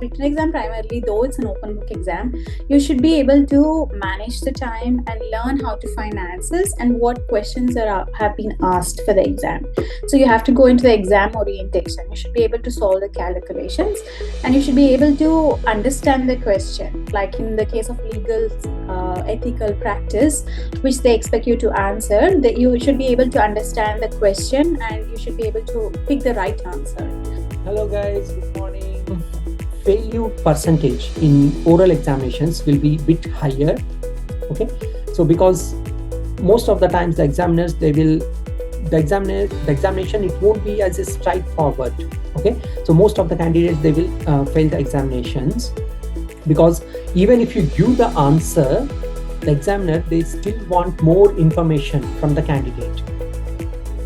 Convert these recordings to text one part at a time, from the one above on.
written exam primarily, though it's an open book exam, you should be able to manage the time and learn how to find answers and what questions have been asked for the exam. So you have to go into the exam orientation. You should be able to solve the calculations and you should be able to understand the question. Like in the case of legal, ethical practice, which they expect you to answer, that you should be able to understand the question and you should be able to pick the right answer. Hello guys, good morning. Failure percentage in oral examinations will be a bit higher. Okay, so because most of the times the examination it won't be as a straightforward. Okay, so most of the candidates they will fail the examinations because even if you give the answer, the examiner they still want more information from the candidate.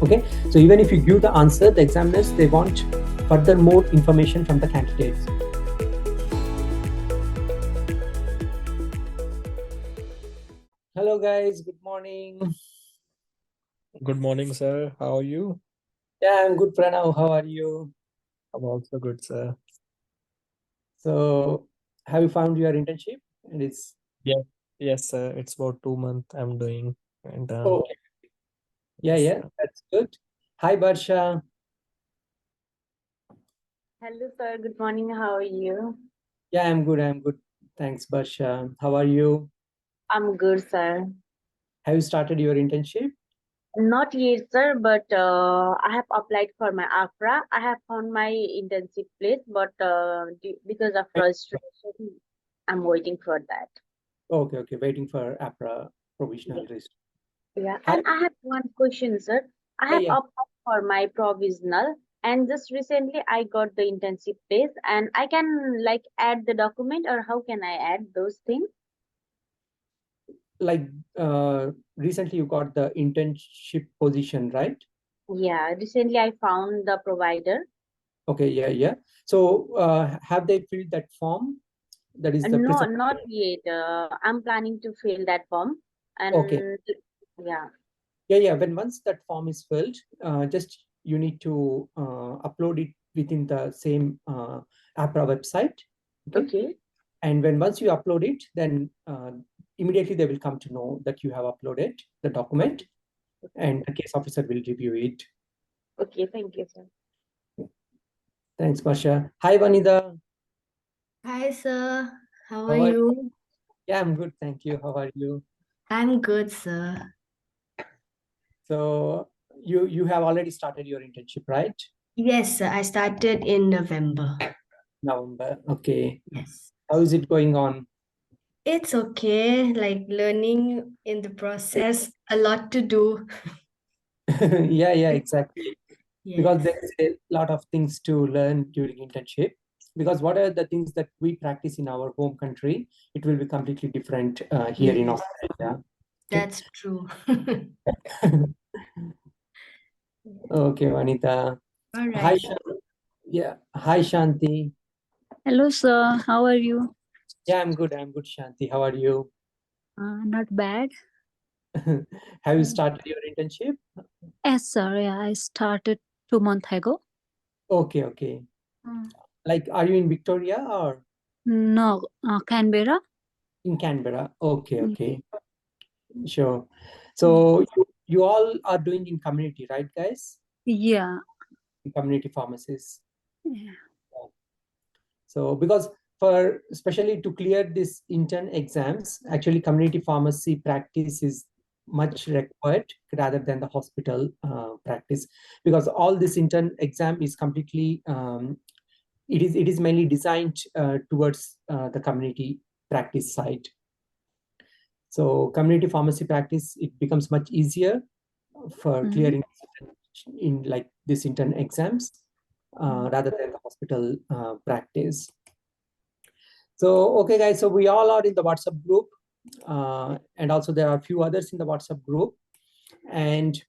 Okay, so even if you give the answer, the examiners they want further more information from the candidates. Hello guys, good morning. Good morning, sir. How are you? Yeah, I'm good, Pranav. How are you? I'm also good, sir. So, have you found your internship? And it's Yes, sir. It's about 2 months I'm doing, and okay. Yeah, that's good. Hi, Barsha. Hello, sir. Good morning. How are you? Yeah, I'm good. Thanks, Barsha. How are you? I'm good, sir. Have you started your internship? Not yet, sir, but I have applied for my AFRA. I have found my internship place, but because of frustration, I'm waiting for that. Okay. Waiting for APRA provisional list. Yeah, Hi. and I have one question, sir. I have applied for my provisional, and just recently I got the internship place, and I can like add the document, or how can I add those things? Like recently you got the internship position, right? Yeah, recently I found the provider. Okay, yeah. So have they filled that form? That is the No, not yet. I'm planning to fill that form, and okay. Yeah. Yeah. When once that form is filled, just you need to upload it within the same APRA website. Okay. And once you upload it, then immediately they will come to know that you have uploaded the document, and the case officer will review it. Okay, thank you, sir. Thanks, Pasha. Hi, Vanida. Hi, sir. How are you? Yeah, I'm good. Thank you. How are you? I'm good, sir. So you have already started your internship, right? Yes, sir. I started in November. November. Okay. Yes. How is it going on? It's okay, like learning in the process, a lot to do. Yeah, exactly. Yes. Because there's a lot of things to learn during internship. Because what are the things that we practice in our home country, it will be completely different here in Australia. That's true. Okay, Vanita. All right. Hi, Hi, Shanti. Hello, sir. How are you? Yeah, I'm good, Shanti. How are you? Not bad. Have you started your internship? Yes, sir. Yeah, I started 2 months ago. Okay. Like, are you in Victoria or? No, Canberra. In Canberra. Okay. Sure. So you all are doing in community, right, guys? Yeah. Community pharmacists. Yeah. So because for especially to clear this intern exams, actually community pharmacy practice is much required rather than the hospital practice, because all this intern exam is completely it is mainly designed towards the community practice side. So community pharmacy practice, it becomes much easier for clearing in like this intern exams rather than the hospital practice. So, okay, guys, so we all are in the WhatsApp group, and also there are a few others in the WhatsApp group, and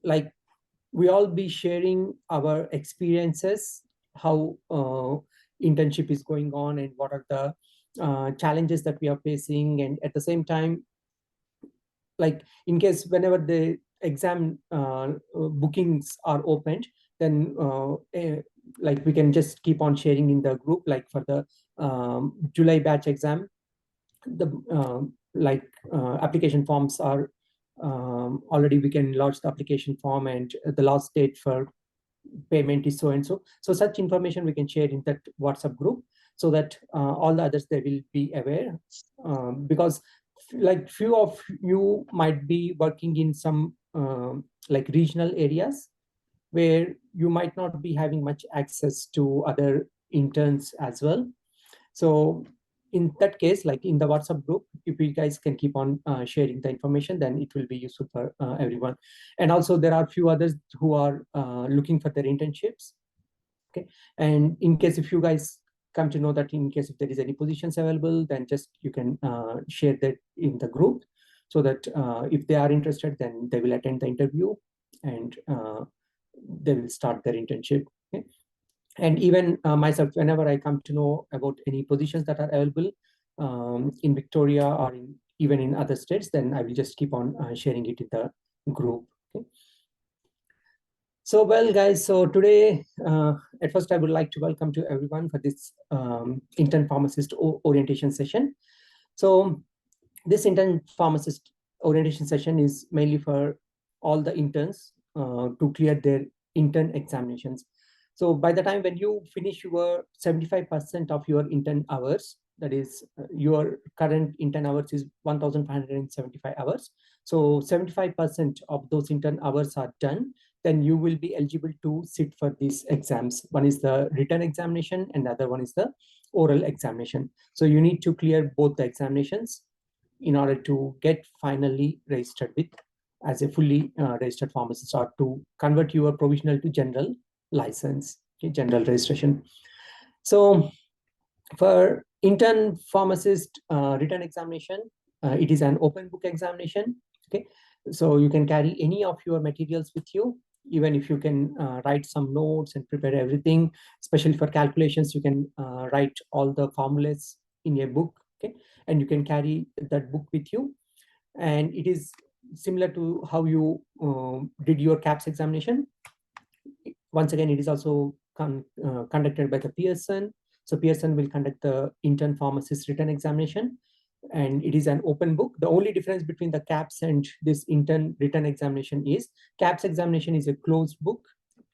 like we all be sharing our experiences, how internship is going on and what are the challenges that we are facing. And at the same time, like in case whenever the exam bookings are opened, then like we can just keep on sharing in the group, like for the July batch exam, the application forms are already, we can launch the application form, and the last date for payment is so and so. So such information we can share in that WhatsApp group, so that all the others, they will be aware, because like few of you might be working in some like regional areas where you might not be having much access to other interns as well. So in that case, like in the WhatsApp group, if you guys can keep on sharing the information, then it will be useful for everyone. And also there are a few others who are looking for their internships. Okay. And in case if you guys come to know that in case if there is any positions available, then just you can share that in the group, so that if they are interested, then they will attend the interview and they will start their internship. Okay. And even myself, whenever I come to know about any positions that are available in Victoria or even in other states, then I will just keep on sharing it in the group. Okay. So, well, guys, so today, at first, I would like to welcome to everyone for this intern pharmacist orientation session. So this intern pharmacist orientation session is mainly for all the interns to clear their intern examinations. So by the time when you finish your 75% of your intern hours, that is your current intern hours is 1,575 hours. So 75% of those intern hours are done, then you will be eligible to sit for these exams. One is the written examination and the other one is the oral examination. So you need to clear both the examinations in order to get finally registered with as a fully registered pharmacist, or to convert your provisional to general license, okay, general registration. So for intern pharmacist written examination, it is an open book examination. Okay, so you can carry any of your materials with you, even if you can write some notes and prepare everything. Especially for calculations, you can write all the formulas in a book. Okay, and you can carry that book with you. And it is similar to how you did your KAPS examination. Once again, it is also conducted by the Pearson. So Pearson will conduct the intern pharmacist written examination, and it is an open book. The only difference between the KAPS and this intern written examination is KAPS examination is a closed book.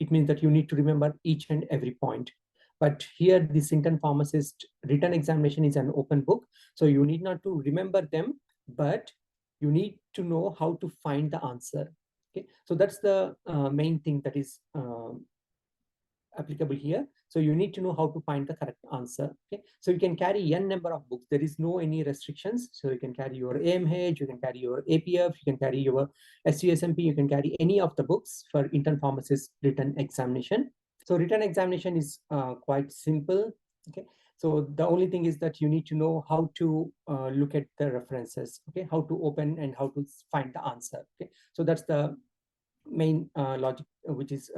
It means that you need to remember each and every point. But here, this intern pharmacist written examination is an open book. So you need not to remember them, but you need to know how to find the answer. Okay, so that's the main thing that is applicable here. So you need to know how to find the correct answer. Okay, so you can carry n number of books. There is no any restrictions. So you can carry your AMH, you can carry your APF, you can carry your SUSMP, you can carry any of the books for intern pharmacist written examination. So written examination is quite simple. Okay, so the only thing is that you need to know how to look at the references. Okay, how to open and how to find the answer. Okay, so that's the main logic which is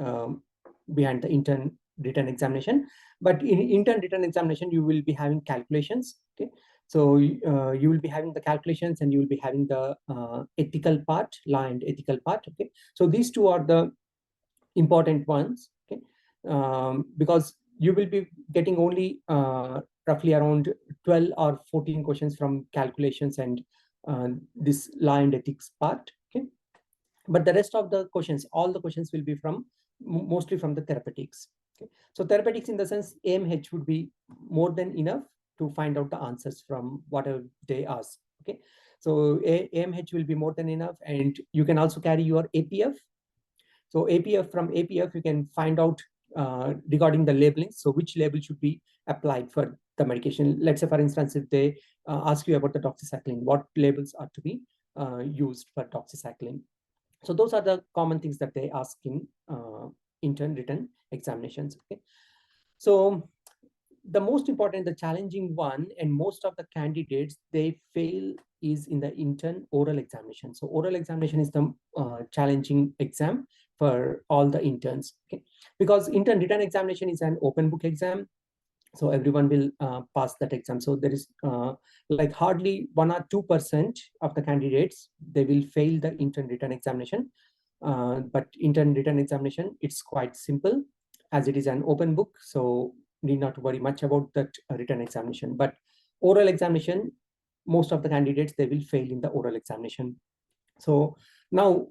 behind the intern written examination. But in intern written examination, you will be having calculations. Okay, so you will be having the calculations, and you will be having the ethical part, law and ethical part. Okay, so these two are the important ones. Okay, because you will be getting only roughly around 12 or 14 questions from calculations and this law and ethics part. Okay, but the rest of the questions, all the questions will be from mostly from the therapeutics. Okay, so therapeutics in the sense AMH would be more than enough to find out the answers from whatever they ask. Okay, so AMH will be more than enough, and you can also carry your APF. So from APF, you can find out regarding the labeling. So which label should be applied for the medication? Let's say, for instance, if they ask you about the doxycycline, what labels are to be used for doxycycline? So those are the common things that they ask in intern written examinations. Okay, so the most important, the challenging one, and most of the candidates they fail is in the intern oral examination. So oral examination is the challenging exam for all the interns. Okay, because intern written examination is an open book exam, so everyone will pass that exam. So there is like hardly 1 or 2% of the candidates, they will fail the intern written examination. But intern written examination, it's quite simple. as it is an open book, so need not to worry much about that written examination. But oral examination, most of the candidates, they will fail in the oral examination. So now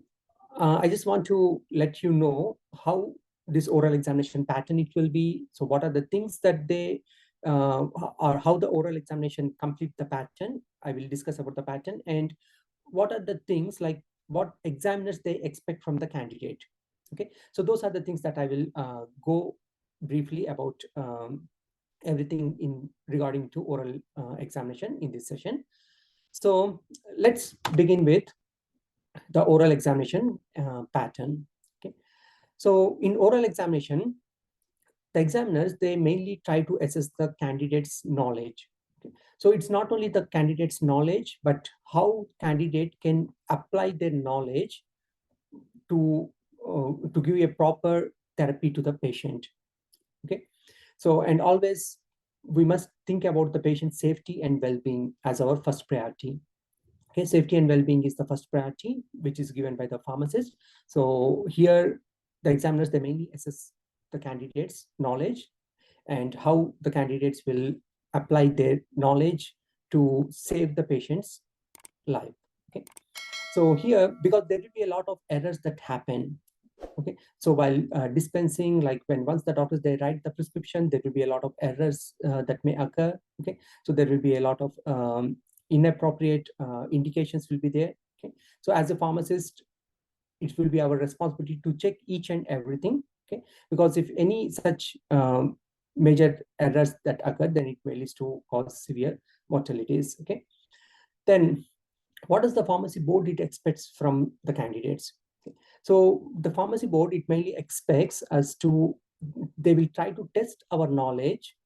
I just want to let you know how this oral examination pattern it will be. So what are the things that they or how the oral examination complete the pattern. I will discuss about the pattern, and what are the things like what examiners they expect from the candidate. Okay, so those are the things that I will go briefly about everything in regarding to oral examination in this session. So let's begin with the oral examination pattern. Okay, so in oral examination, the examiners, they mainly try to assess the candidate's knowledge. Okay, so it's not only the candidate's knowledge, but how candidate can apply their knowledge to give a proper therapy to the patient. Okay, so and always we must think about the patient's safety and well-being as our first priority. Okay, safety and well-being is the first priority, which is given by the pharmacist. So here, the examiners, they mainly assess the candidate's knowledge and how the candidates will apply their knowledge to save the patient's life. Okay, so here, because there will be a lot of errors that happen. Okay, so while dispensing, like once the doctors they write the prescription, there will be a lot of errors that may occur. Okay, so there will be a lot of inappropriate indications will be there. Okay, so as a pharmacist, it will be our responsibility to check each and everything. Okay, because if any such major errors that occur, then it may lead to cause severe mortalities. Okay, then what does the pharmacy board it expects from the candidates? Okay. So the pharmacy board, it mainly expects us to, they will try to test our knowledge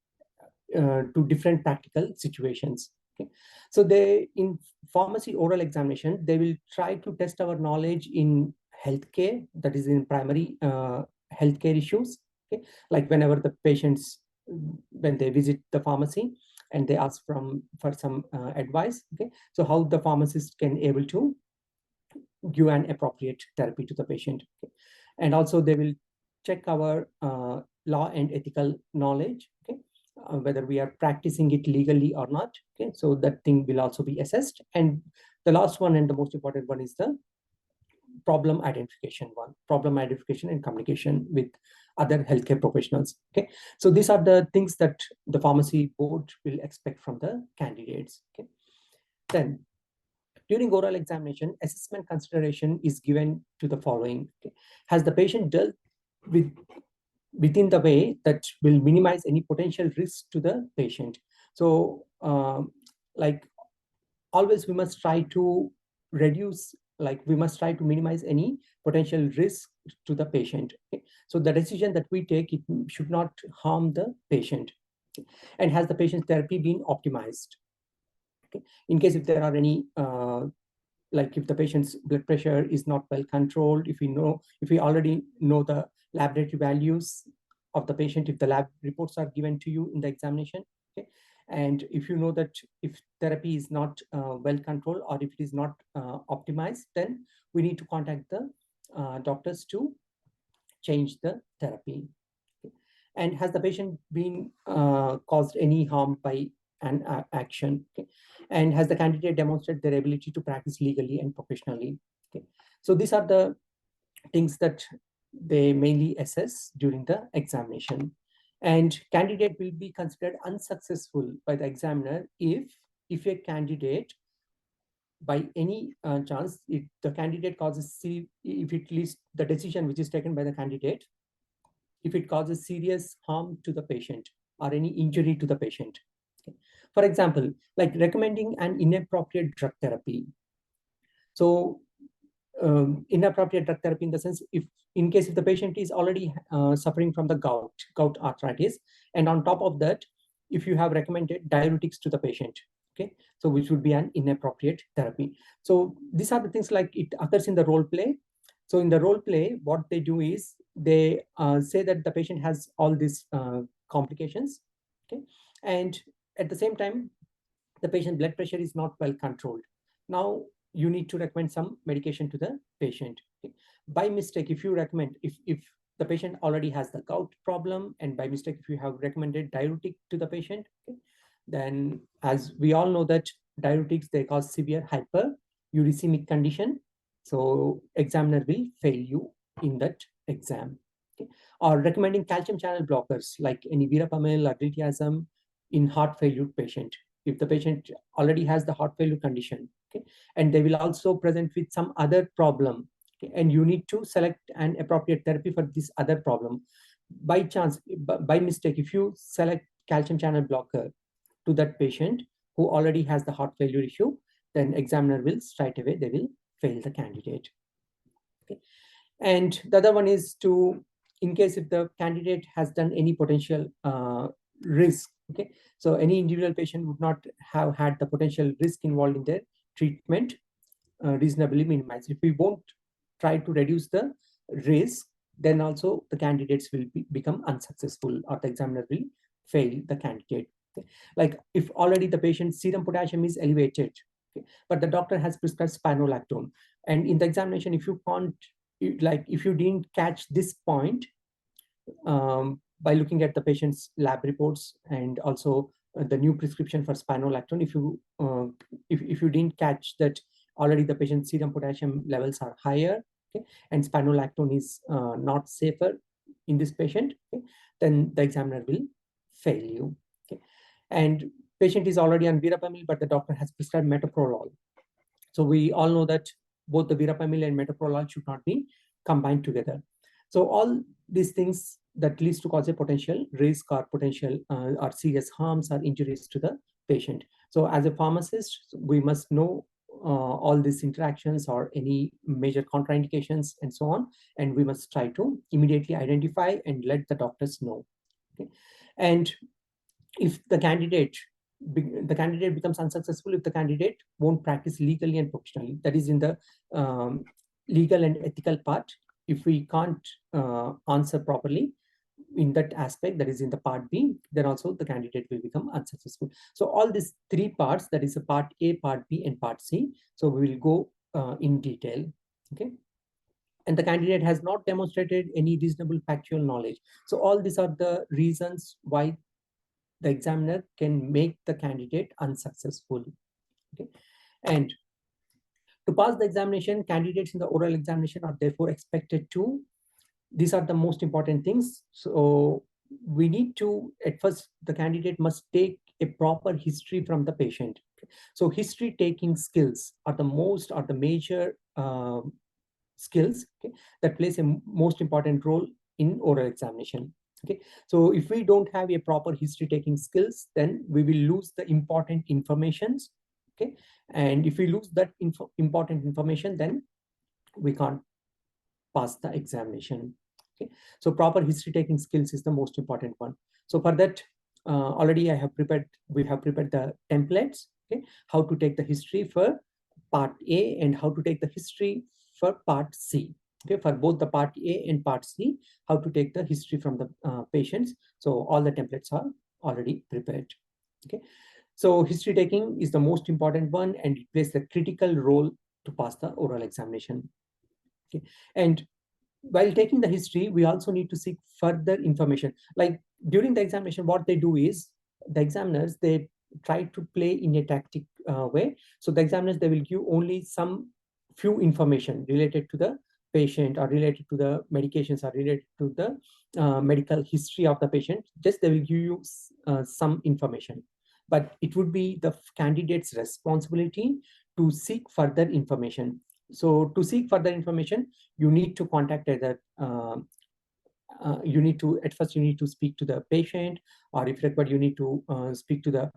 to different practical situations. Okay, so they in pharmacy oral examination, they will try to test our knowledge in healthcare, that is in primary healthcare issues. Okay, like whenever the patients, when they visit the pharmacy and they ask for some advice. Okay, so how the pharmacist can able to give an appropriate therapy to the patient. Okay, and also they will check our law and ethical knowledge. Okay, whether we are practicing it legally or not. Okay, so that thing will also be assessed. And the last one and the most important one is the problem identification and communication with other healthcare professionals. Okay, so these are the things that the pharmacy board will expect from the candidates. Okay, then during oral examination, assessment consideration is given to the following. Okay, has the patient dealt within the way that will minimize any potential risk to the patient? So like always we must try to reduce, like we must try to minimize any potential risk to the patient. Okay, so the decision that we take, it should not harm the patient. Okay, and has the patient's therapy been optimized? Okay, in case if there are any like if the patient's blood pressure is not well controlled, if we already know the laboratory values of the patient, if the lab reports are given to you in the examination. Okay, and if you know that if therapy is not well controlled or if it is not optimized, then we need to contact the doctors to change the therapy. Okay, and has the patient been caused any harm by an action? Okay, and has the candidate demonstrated their ability to practice legally and professionally? Okay, so these are the things that they mainly assess during the examination. And candidate will be considered unsuccessful by the examiner if a candidate, by any chance, if the candidate causes, if it leads the decision which is taken by the candidate, if it causes serious harm to the patient or any injury to the patient. Okay. For example, like recommending an inappropriate drug therapy. So inappropriate drug therapy in the sense, if in case if the patient is already suffering from the gout arthritis, and on top of that, if you have recommended diuretics to the patient, okay, so which would be an inappropriate therapy. So these are the things like it occurs in the role play. So in the role play, what they do is they say that the patient has all these complications. Okay, and at the same time, the patient blood pressure is not well controlled. Now you need to recommend some medication to the patient. Okay. By mistake, if you recommend, if the patient already has the gout problem, and by mistake, if you have recommended diuretic to the patient, okay, then as we all know that diuretics, they cause severe hyperuricemic condition. So examiner will fail you in that exam. Okay. Or recommending calcium channel blockers like any verapamil or diltiazem in heart failure patient. If the patient already has the heart failure condition, okay, and they will also present with some other problem, okay, and you need to select an appropriate therapy for this other problem. By chance, by mistake, if you select calcium channel blocker to that patient who already has the heart failure issue, then examiner will straight away, they will fail the candidate. Okay. And the other one is to, in case if the candidate has done any potential risk, okay, so any individual patient would not have had the potential risk involved in their treatment reasonably minimized. If we won't try to reduce the risk, then also the candidates will become unsuccessful, or the examiner will fail the candidate. Okay. Like if already the patient's serum potassium is elevated, okay, but the doctor has prescribed spironolactone, and in the examination, if you can't, like if you didn't catch this point by looking at the patient's lab reports and also the new prescription for spironolactone, if you didn't catch that already the patient's serum potassium levels are higher, okay, and spironolactone is not safer in this patient, okay, then the examiner will fail you. Okay. And patient is already on verapamil, but the doctor has prescribed metoprolol. So we all know that both the verapamil and metoprolol should not be combined together. So all these things that leads to cause a potential risk or potential or serious harms or injuries to the patient. So as a pharmacist, we must know all these interactions or any major contraindications and so on, and we must try to immediately identify and let the doctors know. Okay. And if the candidate becomes unsuccessful, if the candidate won't practice legally and professionally, that is in the legal and ethical part. If we can't answer properly in that aspect, that is in the part B, then also the candidate will become unsuccessful. So all these three parts, that is a part A, part B, and part C. So we will go in detail. Okay. And the candidate has not demonstrated any reasonable factual knowledge. So all these are the reasons why the examiner can make the candidate unsuccessful. Okay. And to pass the examination, candidates in the oral examination are therefore expected to, these are the most important things. So we need to, at first, the candidate must take a proper history from the patient. So history taking skills are the major skills, okay, that plays a most important role in oral examination. Okay, so if we don't have a proper history taking skills, then we will lose the important informations. Okay, and if we lose that important information, then we can't pass the examination. Okay, so proper history taking skills is the most important one. So for that, already we have prepared the templates. Okay, how to take the history for part A and how to take the history for part C. Okay, for both the part A and part C, how to take the history from the patients. So all the templates are already prepared. Okay, so history taking is the most important one, and it plays a critical role to pass the oral examination. Okay, and while taking the history, we also need to seek further information. Like during the examination, what they do is the examiners, they try to play in a tactic way. So the examiners, they will give only some few information related to the patient or related to the medications or related to the medical history of the patient. Just they will give you some information, but it would be the candidate's responsibility to seek further information. So to seek further information, you need to contact either you need to speak to the patient, or if required, you need to speak to the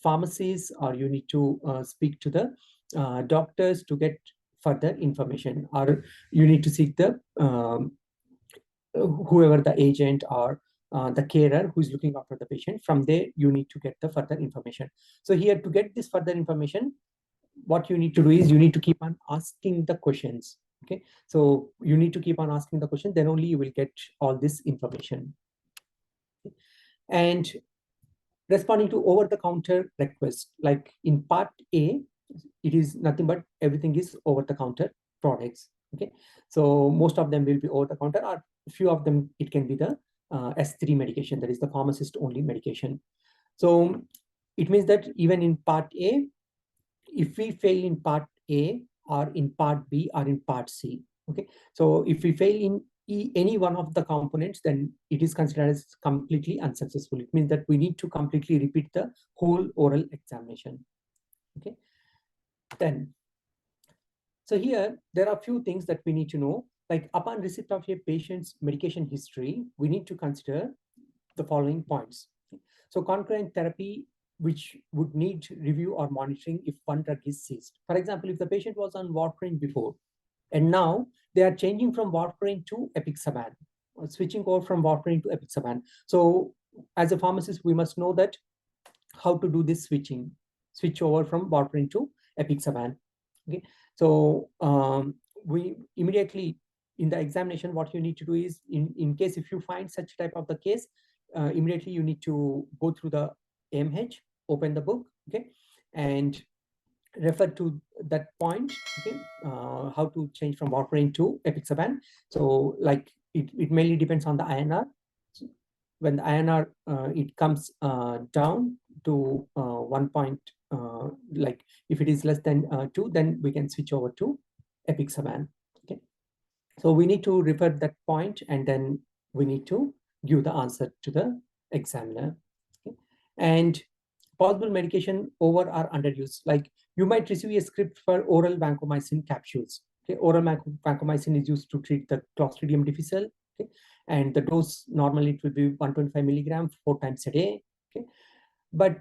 pharmacies, or you need to speak to the doctors to get further information, or you need to seek the whoever the agent or the carer who is looking after the patient. From there, you need to get the further information. So here, to get this further information, what you need to do is you need to keep on asking the questions. Okay, so you need to keep on asking the question, then only you will get all this information. And responding to over-the-counter requests, like in part A, it is nothing but everything is over-the-counter products. Okay, so most of them will be over the counter, or a few of them it can be the S3 medication, that is the pharmacist only medication. So it means that even in part A, if we fail in part A or in part B or in part C, okay, so if we fail in any one of the components, then it is considered as completely unsuccessful. It means that we need to completely repeat the whole oral examination. Okay, then so here there are a few things that we need to know. Like upon receipt of a patient's medication history, we need to consider the following points. So concurrent therapy, which would need review or monitoring if one drug is ceased. For example, if the patient was on warfarin before, and now they are changing from warfarin to apixaban, or switching over from warfarin to apixaban. So as a pharmacist, we must know that how to do this switch over from warfarin to apixaban. Okay, so we immediately in the examination, what you need to do is, in case if you find such type of the case, immediately you need to go through the AMH, open the book, okay, and refer to that point, okay, how to change from warfarin to apixaban. So like it mainly depends on the INR. So when the INR it comes down to 1 point, like if it is less than 2, then we can switch over to apixaban. Okay, so we need to refer that point, and then we need to give the answer to the examiner. Okay, and possible medication over or underuse, like you might receive a script for oral vancomycin capsules. Okay, oral vancomycin is used to treat the Clostridium difficile. Okay, and the dose normally it will be 125 milligram 4 times a day. Okay, but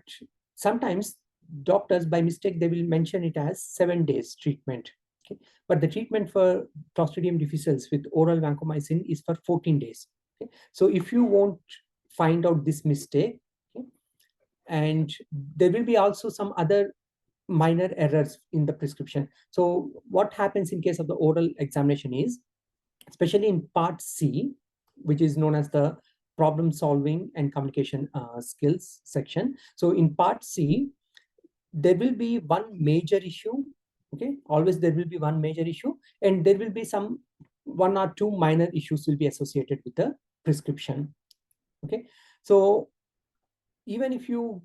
sometimes doctors by mistake they will mention it as 7 days treatment. Okay, but the treatment for Clostridium difficile with oral vancomycin is for 14 days. Okay, so if you won't find out this mistake, okay, and there will be also some other minor errors in the prescription. So what happens in case of the oral examination is, especially in part C, which is known as the problem solving and communication skills section. So in part C, there will be one major issue. Okay, always there will be one major issue, and there will be some 1 or 2 minor issues will be associated with the prescription. Okay, so even if you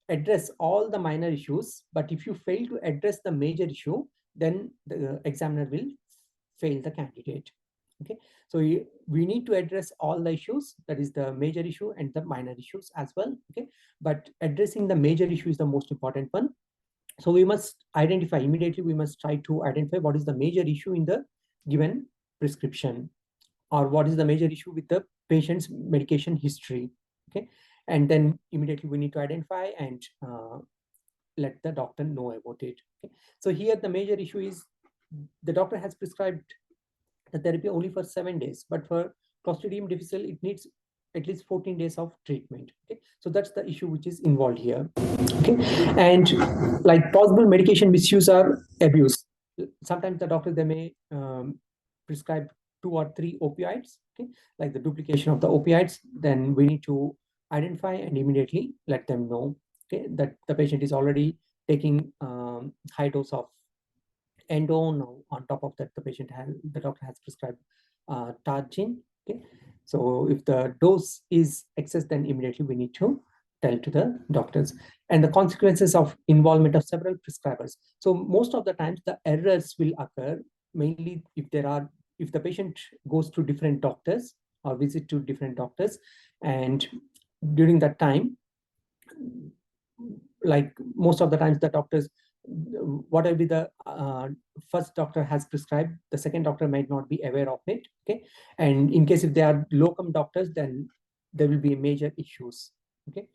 address all the minor issues, but if you fail to address the major issue, then the examiner will fail the candidate. Okay, so we need to address all the issues, that is the major issue and the minor issues as well. Okay, but addressing the major issue is the most important one. So we must identify immediately, we must try to identify what is the major issue in the given prescription, or what is the major issue with the patient's medication history. Okay, and then immediately we need to identify and let the doctor know about it. Okay, so here the major issue is the doctor has prescribed the therapy only for 7 days, but for Clostridium difficile it needs at least 14 days of treatment. Okay, so that's the issue which is involved here. Okay, and like possible medication misuse or abuse, sometimes the doctor they may prescribe 2 or 3 opioids. Okay, like the duplication of the opioids, then we need to identify and immediately let them know, okay, that the patient is already taking high dose of endo. Now on top of that, the doctor has prescribed targin. Okay, so if the dose is excess, then immediately we need to tell to the doctors. And the consequences of involvement of several prescribers. So most of the times the errors will occur mainly if the patient goes to different doctors or visit to different doctors, and during that time, like most of the times the doctors, whatever the first doctor has prescribed, the second doctor might not be aware of it. Okay, and in case if they are locum doctors, then there will be major issues. Okay,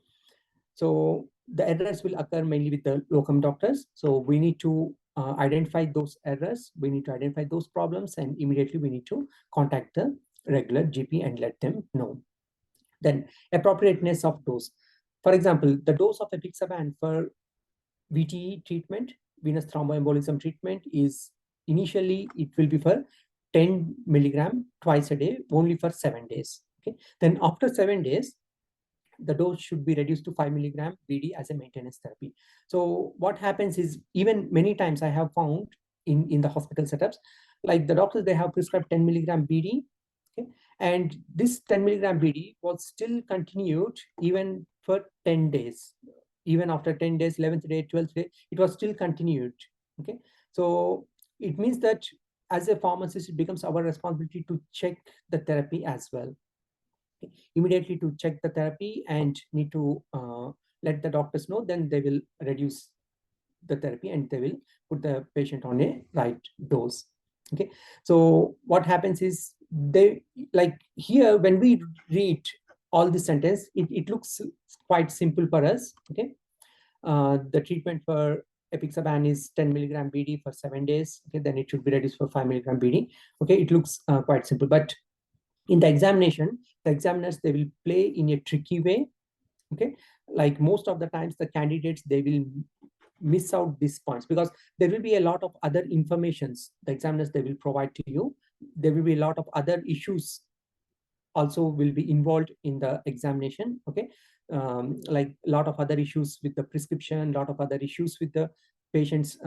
so the errors will occur mainly with the locum doctors. So we need to identify those errors, we need to identify those problems, and immediately we need to contact the regular GP and let them know. Then appropriateness of dose. For example, the dose of apixaban for VTE treatment, venous thromboembolism treatment, is initially it will be for 10 milligram twice a day, only for 7 days. Okay, then after 7 days, the dose should be reduced to 5 milligram BD as a maintenance therapy. So what happens is, even many times I have found in the hospital setups, like the doctors, they have prescribed 10 milligram BD. Okay. And this 10 milligram BD was still continued even for 10 days. Even after 10 days, 11th day, 12th day, it was still continued. Okay. So it means that as a pharmacist, it becomes our responsibility to check the therapy as well. Okay. Immediately to check the therapy and need to let the doctors know, then they will reduce the therapy and they will put the patient on a right dose. Okay. So what happens is, they, like here, when we read all this sentence, it looks quite simple for us. Okay. The treatment for apixaban is 10 milligram BD for 7 days. Okay. Then it should be reduced for 5 milligram BD. Okay. It looks quite simple, but in the examination, the examiners, they will play in a tricky way. Okay. Like most of the times, the candidates, they will miss out these points because there will be a lot of other informations the examiners, they will provide to you. There will be a lot of other issues also will be involved in the examination. Okay. Like a lot of other issues with the prescription, a lot of other issues with the patient's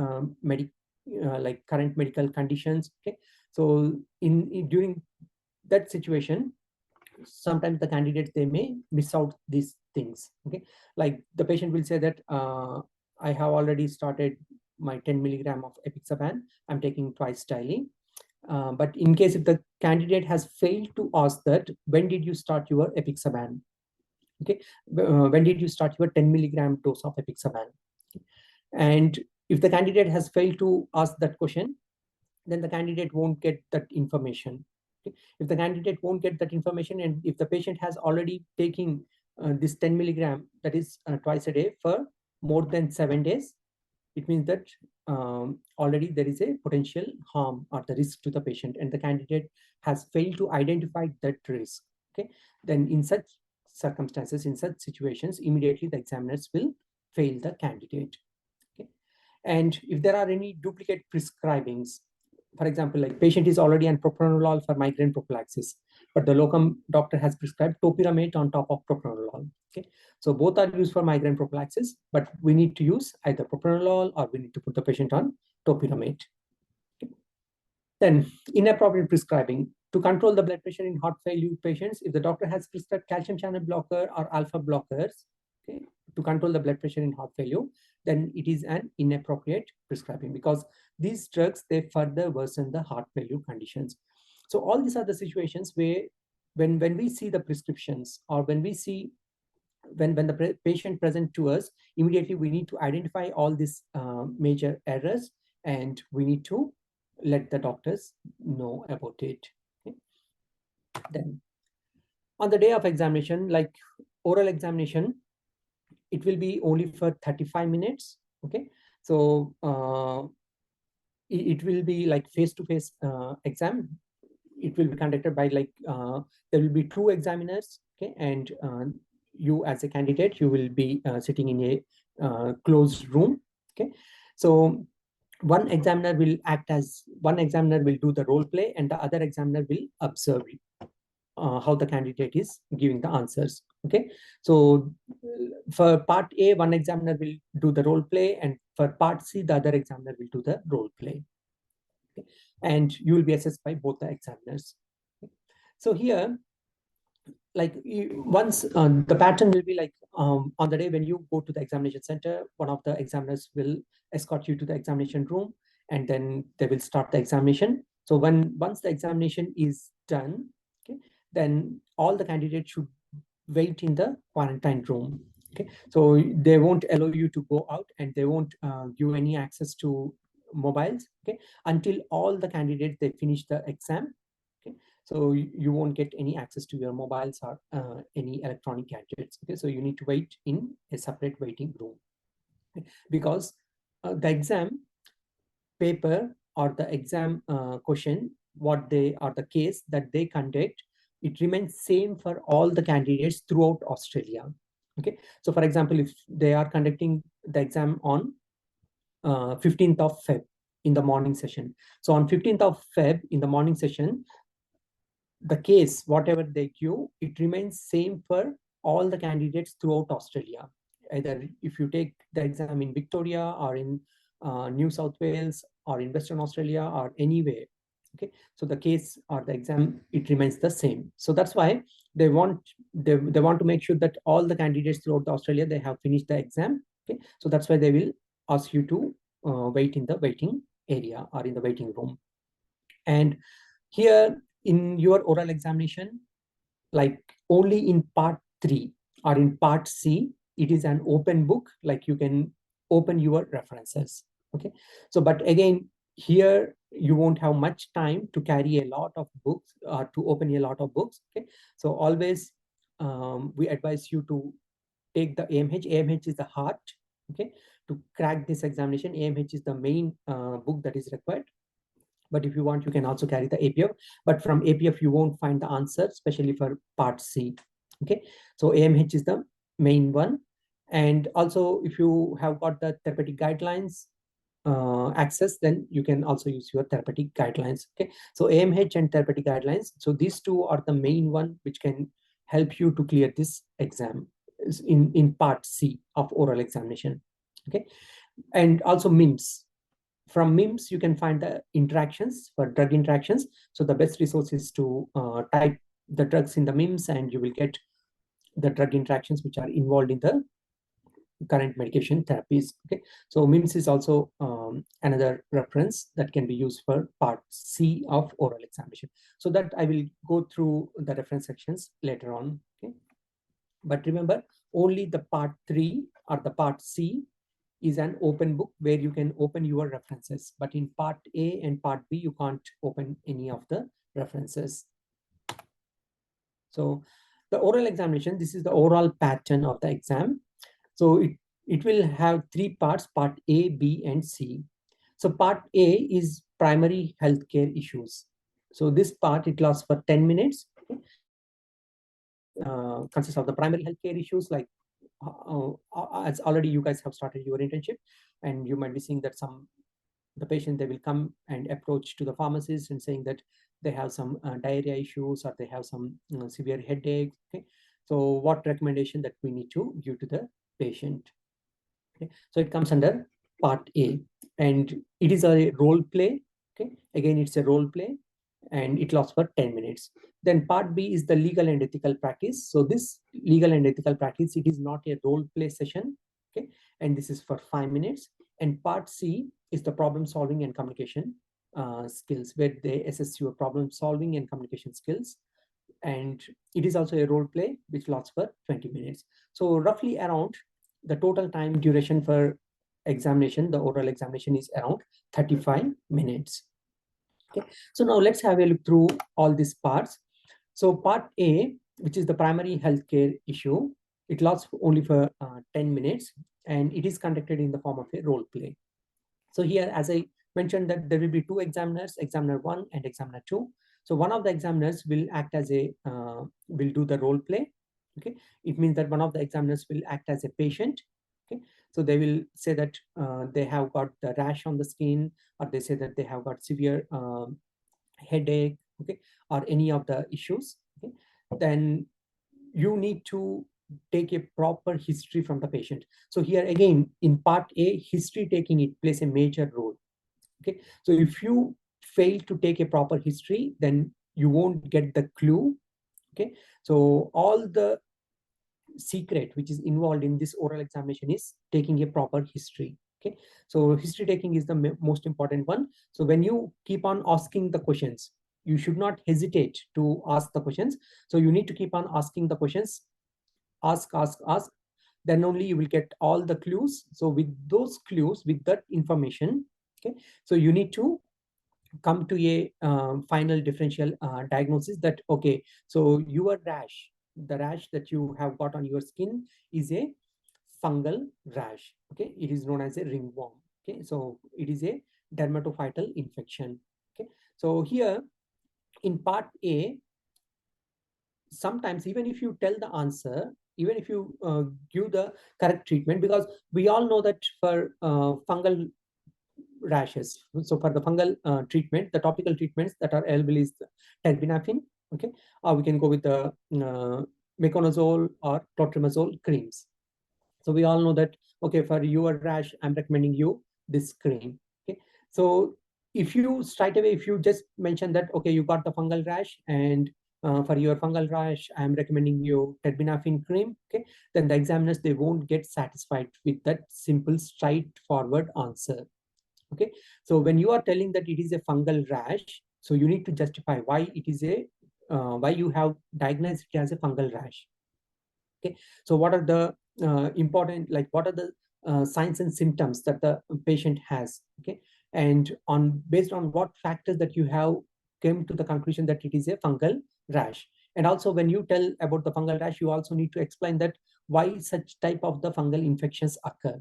like current medical conditions. Okay. So during that situation, sometimes the candidates, they may miss out these things. Okay. Like the patient will say that I have already started my 10 milligram of apixaban. I'm taking twice daily. But in case if the candidate has failed to ask that, when did you start your apixaban? Okay. When did you start your 10 milligram dose of apixaban? And if the candidate has failed to ask that question, then the candidate won't get that information. Okay. If the candidate won't get that information, and if the patient has already taken this 10 milligram, that is twice a day for more than 7 days, it means that already there is a potential harm or the risk to the patient, and the candidate has failed to identify that risk. Okay. Then in such circumstances, in such situations, immediately the examiners will fail the candidate. Okay. And if there are any duplicate prescribings, for example, like patient is already on propranolol for migraine prophylaxis, but the locum doctor has prescribed topiramate on top of propranolol. Okay. So both are used for migraine prophylaxis, but we need to use either propranolol or we need to put the patient on topiramate. Okay. Then inappropriate prescribing. To control the blood pressure in heart failure patients, if the doctor has prescribed calcium channel blocker or alpha blockers, okay, to control the blood pressure in heart failure, then it is an inappropriate prescribing, because these drugs, they further worsen the heart failure conditions. So all these are the situations where when we see the prescriptions, or when we see when the patient present to us, immediately we need to identify all these major errors, and we need to let the doctors know about it. Okay. Then on the day of examination, like oral examination, it will be only for 35 minutes. Okay. So it will be like face-to-face exam. It will be conducted by like there will be 2 examiners. Okay. And you as a candidate, you will be sitting in a closed room. Okay. So one examiner will do the role play, and the other examiner will observe it, how the candidate is giving the answers. Okay. So for part A, one examiner will do the role play, and for part C, the other examiner will do the role play. Okay. And you will be assessed by both the examiners. Okay. So here, like once the pattern will be like on the day when you go to the examination center, one of the examiners will escort you to the examination room, and then they will start the examination. So once the examination is done, okay, then all the candidates should wait in the quarantine room. Okay. So they won't allow you to go out, and they won't give any access to mobiles. Okay. Until all the candidates, they finish the exam. Okay. So you won't get any access to your mobiles or any electronic gadgets. Okay. So you need to wait in a separate waiting room. Okay. Because the exam paper or the exam question, what they or the case that they conduct, it remains same for all the candidates throughout Australia. Okay. So for example, if they are conducting the exam on 15th of Feb in the morning session. So on 15th of Feb in the morning session, the case, whatever they give, it remains same for all the candidates throughout Australia. Either if you take the exam in Victoria or in New South Wales or in Western Australia or anywhere, Okay, so the case or the exam, it remains the same. So that's why they want to make sure that all the candidates throughout Australia, they have finished the exam. Okay, so that's why they will ask you to wait in the waiting area or in the waiting room. And here in your oral examination, like only in part 3 or in part C, it is an open book, like you can open your references. Okay, so but again, here you won't have much time to carry a lot of books or to open a lot of books. Okay, so always we advise you to take the AMH. AMH is the heart. Okay, to crack this examination, AMH is the main book that is required. But if you want, you can also carry the APF. But from APF, you won't find the answer, especially for part C. Okay, so AMH is the main one. And also, if you have got the therapeutic guidelines access, then you can also use your therapeutic guidelines. Okay, so AMH and therapeutic guidelines. So these two are the main one which can help you to clear this exam in part C of oral examination. Okay, and also MIMS. From MIMS, you can find the interactions for drug interactions. So the best resource is to type the drugs in the MIMS, and you will get the drug interactions which are involved in the current medication therapies. Okay, so MIMS is also another reference that can be used for part C of oral examination. So that I will go through the reference sections later on. Okay, but remember, only the part 3 or the part C is an open book where you can open your references. But in part A and part B, you can't open any of the references. So the oral examination, this is the overall pattern of the exam. So it will have 3 parts, part A, B, and C. So part A is primary healthcare issues. So this part, it lasts for 10 minutes. Consists of the primary healthcare issues, like as already you guys have started your internship, and you might be seeing that the patient, they will come and approach to the pharmacist and saying that they have some diarrhea issues, or they have some severe headache. Okay, so what recommendation that we need to give to the patient? Okay, so it comes under part A, and it is a role play. Okay, again, it's a role play, and it lasts for 10 minutes. Then part B is the legal and ethical practice. So this legal and ethical practice, it is not a role play session. Okay, and this is for 5 minutes. And part C is the problem solving and communication skills, where they assess your problem solving and communication skills. And it is also a role play which lasts for 20 minutes. So roughly around the total time duration for examination, the oral examination, is around 35 minutes. Okay, so now let's have a look through all these parts. So part A, which is the primary healthcare issue, it lasts only for 10 minutes, and it is conducted in the form of a role play. So here, as I mentioned, that there will be 2 examiners, examiner 1 and examiner 2. So one of the examiners will act as a, will do the role play. Okay, it means that one of the examiners will act as a patient. Okay, so they will say that they have got the rash on the skin, or they say that they have got severe headache, okay, or any of the issues. Okay, then you need to take a proper history from the patient. So here again, in part A, history taking, it plays a major role. Okay, so if you fail to take a proper history, then you won't get the clue. Okay, so all the secret which is involved in this oral examination is taking a proper history. Okay, so history taking is the most important one. So when you keep on asking the questions, you should not hesitate to ask the questions. So you need to keep on asking the questions, ask, then only you will get all the clues. So with those clues, with that information, okay, so you need to come to a final differential diagnosis that, okay, so your rash, the rash that you have got on your skin, is a fungal rash. Okay, it is known as a ringworm. Okay, so it is a dermatophytal infection. Okay, so here in part A, sometimes even if you tell the answer, even if you give the correct treatment, because we all know that for fungal rashes, so for the fungal treatment, the topical treatments that are available is terbinafine. Okay, or we can go with the meconazole or clotrimazole creams. So we all know that, okay, for your rash, I'm recommending you this cream. Okay, so if you straight away, if you just mention that, okay, you got the fungal rash, and for your fungal rash, I'm recommending you terbinafine cream, okay, then the examiners, they won't get satisfied with that simple, straightforward answer. Okay, so when you are telling that it is a fungal rash, so you need to justify why it is a why you have diagnosed it as a fungal rash. Okay, so what are the important, like what are the signs and symptoms that the patient has? Okay, and based on what factors that you have came to the conclusion that it is a fungal rash. And also, when you tell about the fungal rash, you also need to explain that why such type of the fungal infections occur.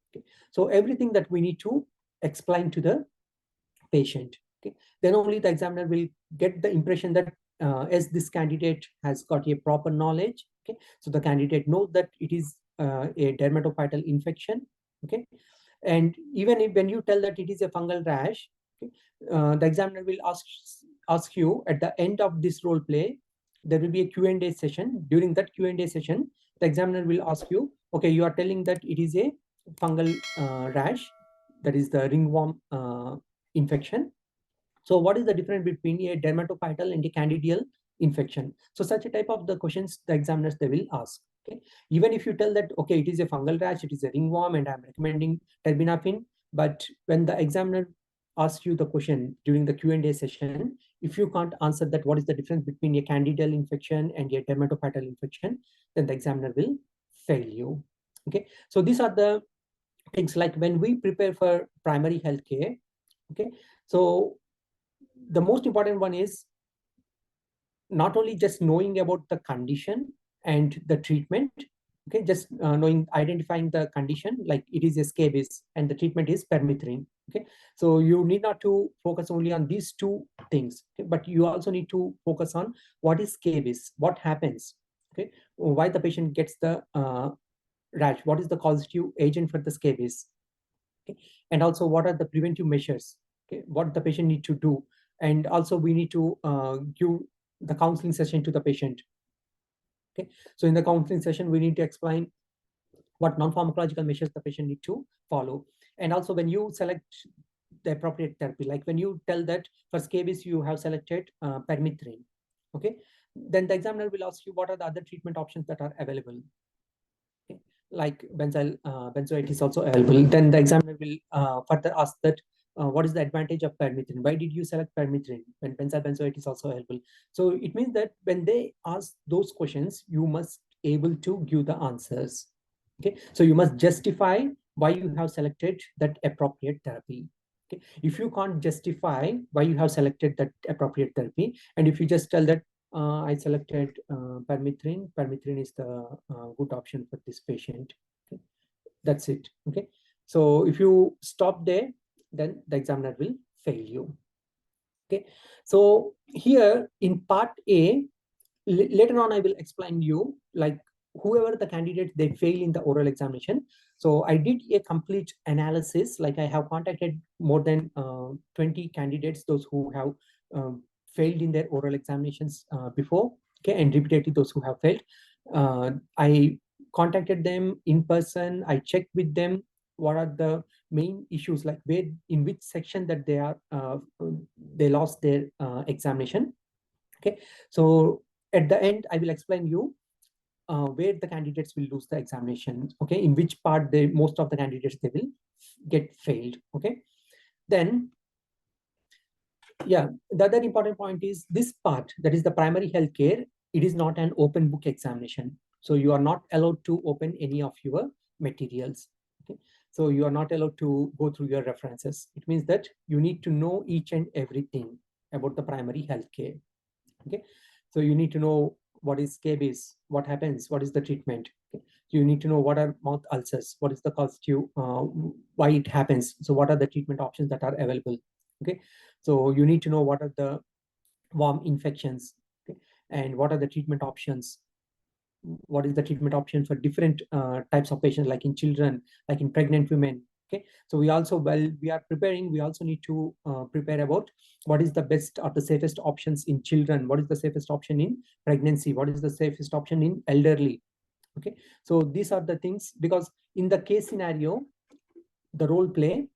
Okay, so everything that we need to explain to the patient. Okay, then only the examiner will get the impression that as this candidate has got a proper knowledge. Okay, so the candidate knows that it is a dermatophytal infection. Okay, and even if when you tell that it is a fungal rash, okay, the examiner will ask you at the end of this role play, there will be a Q&A session. During that Q&A session, the examiner will ask you, okay, you are telling that it is a fungal rash, that is the ringworm infection. So what is the difference between a dermatophytal and a candidal infection? So such a type of the questions the examiners, they will ask. Okay, even if you tell that, okay, it is a fungal rash, it is a ringworm, and I'm recommending terbinafine, but when the examiner asks you the question during the Q&A session, if you can't answer that what is the difference between a candidal infection and a dermatophytal infection, then the examiner will fail you. Okay, so these are the things like when we prepare for primary health care. Okay, so the most important one is not only just knowing about the condition and the treatment. Okay, just identifying the condition, like it is a scabies and the treatment is permethrin. Okay, so you need not to focus only on these two things, okay, but you also need to focus on what is scabies, what happens, okay, why the patient gets the rash, what is the causative agent for the scabies, okay, and also what are the preventive measures, okay, what the patient need to do. And also we need to give the counseling session to the patient. Okay, so in the counseling session, we need to explain what non-pharmacological measures the patient need to follow. And also when you select the appropriate therapy, like when you tell that for scabies you have selected permethrin, okay, then the examiner will ask you what are the other treatment options that are available. Okay, like benzoate is also available. Then the examiner will further ask that what is the advantage of permethrin? Why did you select permethrin when benzoate is also available? So it means that when they ask those questions, you must able to give the answers. Okay, so you must justify why you have selected that appropriate therapy. Okay, if you can't justify why you have selected that appropriate therapy, and if you just tell that I selected permethrin. Permethrin is the good option for this patient. Okay, that's it. Okay, so if you stop there, then the examiner will fail you. Okay, so here in part A, later on I will explain you, like whoever the candidate they fail in the oral examination. So I did a complete analysis, like I have contacted more than 20 candidates, those who have failed in their oral examinations before, okay, and repeatedly those who have failed. I contacted them in person. I checked with them what are the main issues, like where in which section that they are they lost their examination. Okay, so at the end I will explain you where the candidates will lose the examination. Okay, in which part most of the candidates they will get failed. Okay, then yeah, the other important point is this part, that is the primary health care. It is not an open book examination, so you are not allowed to open any of your materials. Okay, so you are not allowed to go through your references. It means that you need to know each and everything about the primary health care. Okay, so you need to know what is scabies, what happens, what is the treatment. Okay, you need to know what are mouth ulcers, what is the causative, why it happens, so what are the treatment options that are available. Okay, so you need to know what are the worm infections, okay, and what are the treatment options, what is the treatment option for different types of patients, like in children, like in pregnant women. Okay, so we also, while we are preparing, we also need to prepare about what is the best or the safest options in children, what is the safest option in pregnancy, what is the safest option in elderly. Okay, so these are the things, because in the case scenario, the role play,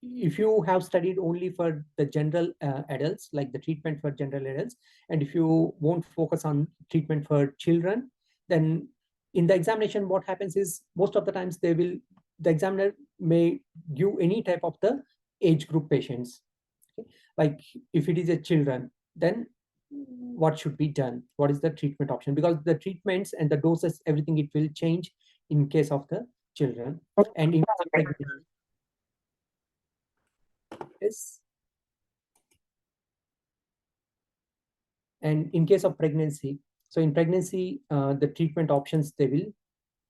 if you have studied only for the general adults, like the treatment for general adults, and if you won't focus on treatment for children, then in the examination, what happens is most of the times the examiner may give any type of the age group patients. Okay? Like if it is a children, then what should be done? What is the treatment option? Because the treatments and the doses, everything, it will change in case of the children. And in in case of pregnancy, so in pregnancy, the treatment options, they will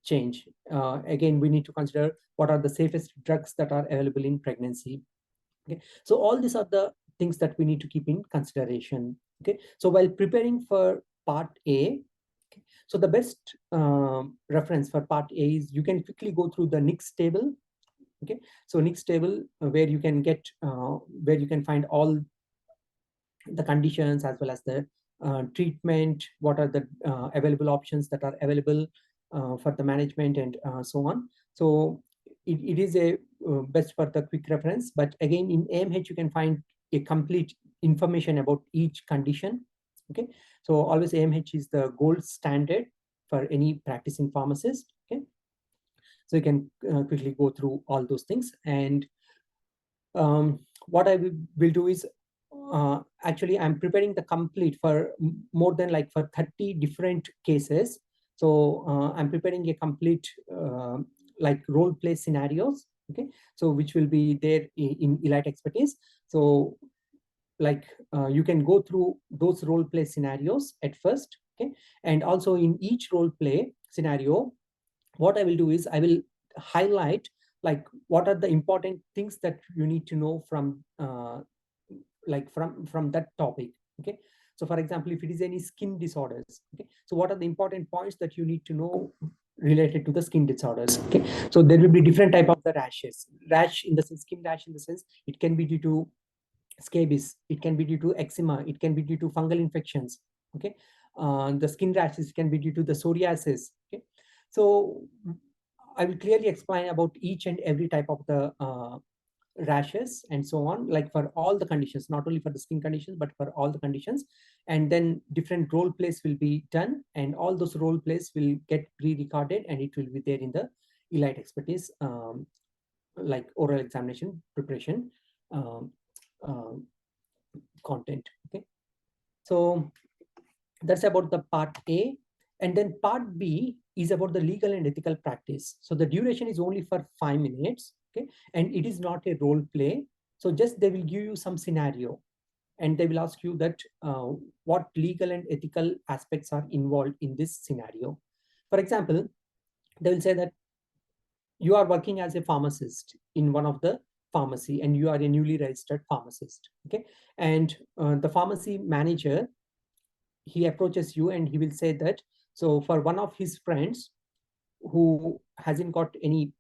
change. Again, we need to consider what are the safest drugs that are available in pregnancy. Okay, so all these are the things that we need to keep in consideration. Okay, so while preparing for part A, okay, so the best reference for part A is you can quickly go through the NICS table. Okay, so NICS table where you can get where you can find all the conditions as well as the treatment, what are the available options that are available for the management, and so on. So it is a best for the quick reference. But again, in AMH, you can find a complete information about each condition. Okay, so always AMH is the gold standard for any practicing pharmacist. Okay, so you can quickly go through all those things. And what I will do is actually I'm preparing the complete for more than like for 30 different cases. So I'm preparing a complete like role play scenarios. Okay, so which will be there in Elite Expertise. So like you can go through those role play scenarios at first. Okay, and also in each role play scenario, what I will do is I will highlight like what are the important things that you need to know from like from that topic. Okay, so for example, if it is any skin disorders, okay, so what are the important points that you need to know related to the skin disorders? Okay, so there will be different type of the rashes. Rash in the sense, skin rash in the sense, it can be due to scabies, it can be due to eczema, it can be due to fungal infections. Okay, the skin rashes can be due to the psoriasis. Okay, so I will clearly explain about each and every type of the rashes and so on, like for all the conditions, not only for the skin conditions, but for all the conditions. And then different role plays will be done, and all those role plays will get pre-recorded, and it will be there in the Elite Expertise like oral examination preparation content. Okay, so that's about the part A. And then part B is about the legal and ethical practice. So the duration is only for 5 minutes. Okay, and it is not a role play. So just they will give you some scenario, and they will ask you that what legal and ethical aspects are involved in this scenario. For example, they will say that you are working as a pharmacist in one of the pharmacy, and you are a newly registered pharmacist. Okay, and the pharmacy manager, he approaches you and he will say that, so for one of his friends who hasn't got any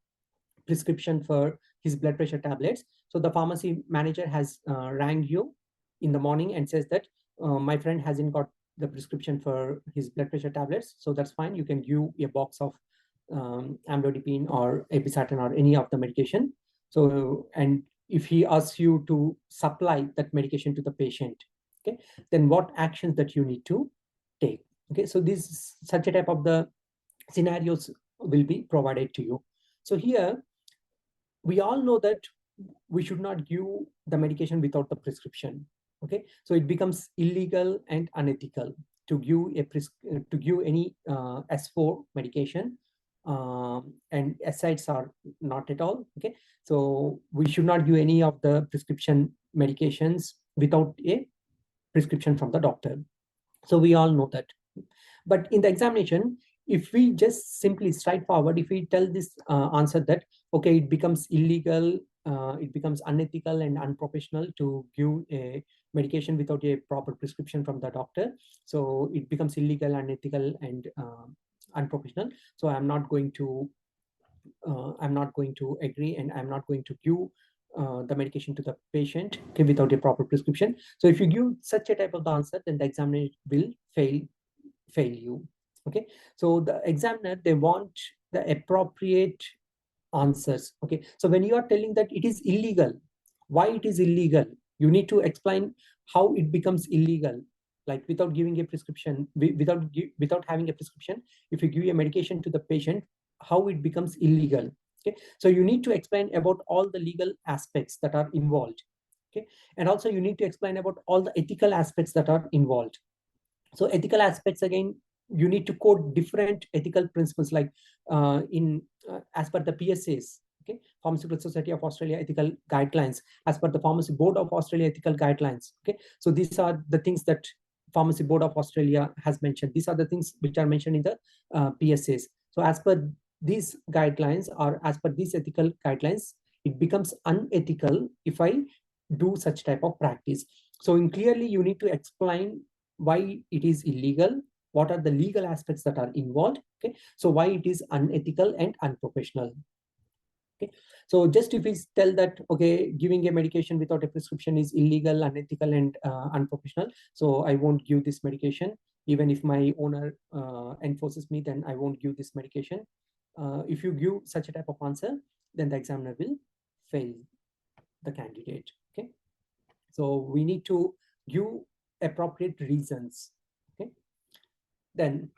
prescription for his blood pressure tablets, so the pharmacy manager has rang you in the morning and says that my friend hasn't got the prescription for his blood pressure tablets, so that's fine, you can give a box of amlodipine or epistatin or any of the medication. So, and if he asks you to supply that medication to the patient, okay, then what actions that you need to take. Okay, so this such a type of the scenarios will be provided to you. So here we all know that we should not give the medication without the prescription. Okay, so it becomes illegal and unethical to give any S4 medication, and asides are not at all. Okay, so we should not give any of the prescription medications without a prescription from the doctor. So we all know that. But in the examination, if we just simply straightforward, if we tell this answer that, okay, it becomes illegal, it becomes unethical and unprofessional to give a medication without a proper prescription from the doctor. So it becomes illegal, unethical, and unprofessional. So I'm not going to agree, and I'm not going to give the medication to the patient, okay, without a proper prescription. So if you give such a type of the answer, then the examiner will fail you. Okay, so the examiner, they want the appropriate answers. Okay, so when you are telling that it is illegal, why it is illegal. You need to explain how it becomes illegal, like without giving a prescription, without having a prescription, if you give a medication to the patient, how it becomes illegal. Okay, so you need to explain about all the legal aspects that are involved. Okay, and also you need to explain about all the ethical aspects that are involved. So ethical aspects, again, you need to quote different ethical principles, like as per the PSAs, okay, Pharmaceutical Society of Australia ethical guidelines, as per the Pharmacy Board of Australia ethical guidelines. Okay, so these are the things that Pharmacy Board of Australia has mentioned. These are the things which are mentioned in the PSAs. So as per these guidelines, or as per these ethical guidelines, it becomes unethical if I do such type of practice. So clearly you need to explain why it is illegal, what are the legal aspects that are involved. Okay, so why it is unethical and unprofessional. Okay, so just if we tell that, okay, giving a medication without a prescription is illegal, unethical, and unprofessional, so I won't give this medication. Even if my owner enforces me, then I won't give this medication. If you give such a type of answer, then the examiner will fail the candidate. Okay, so we need to give appropriate reasons. Okay, then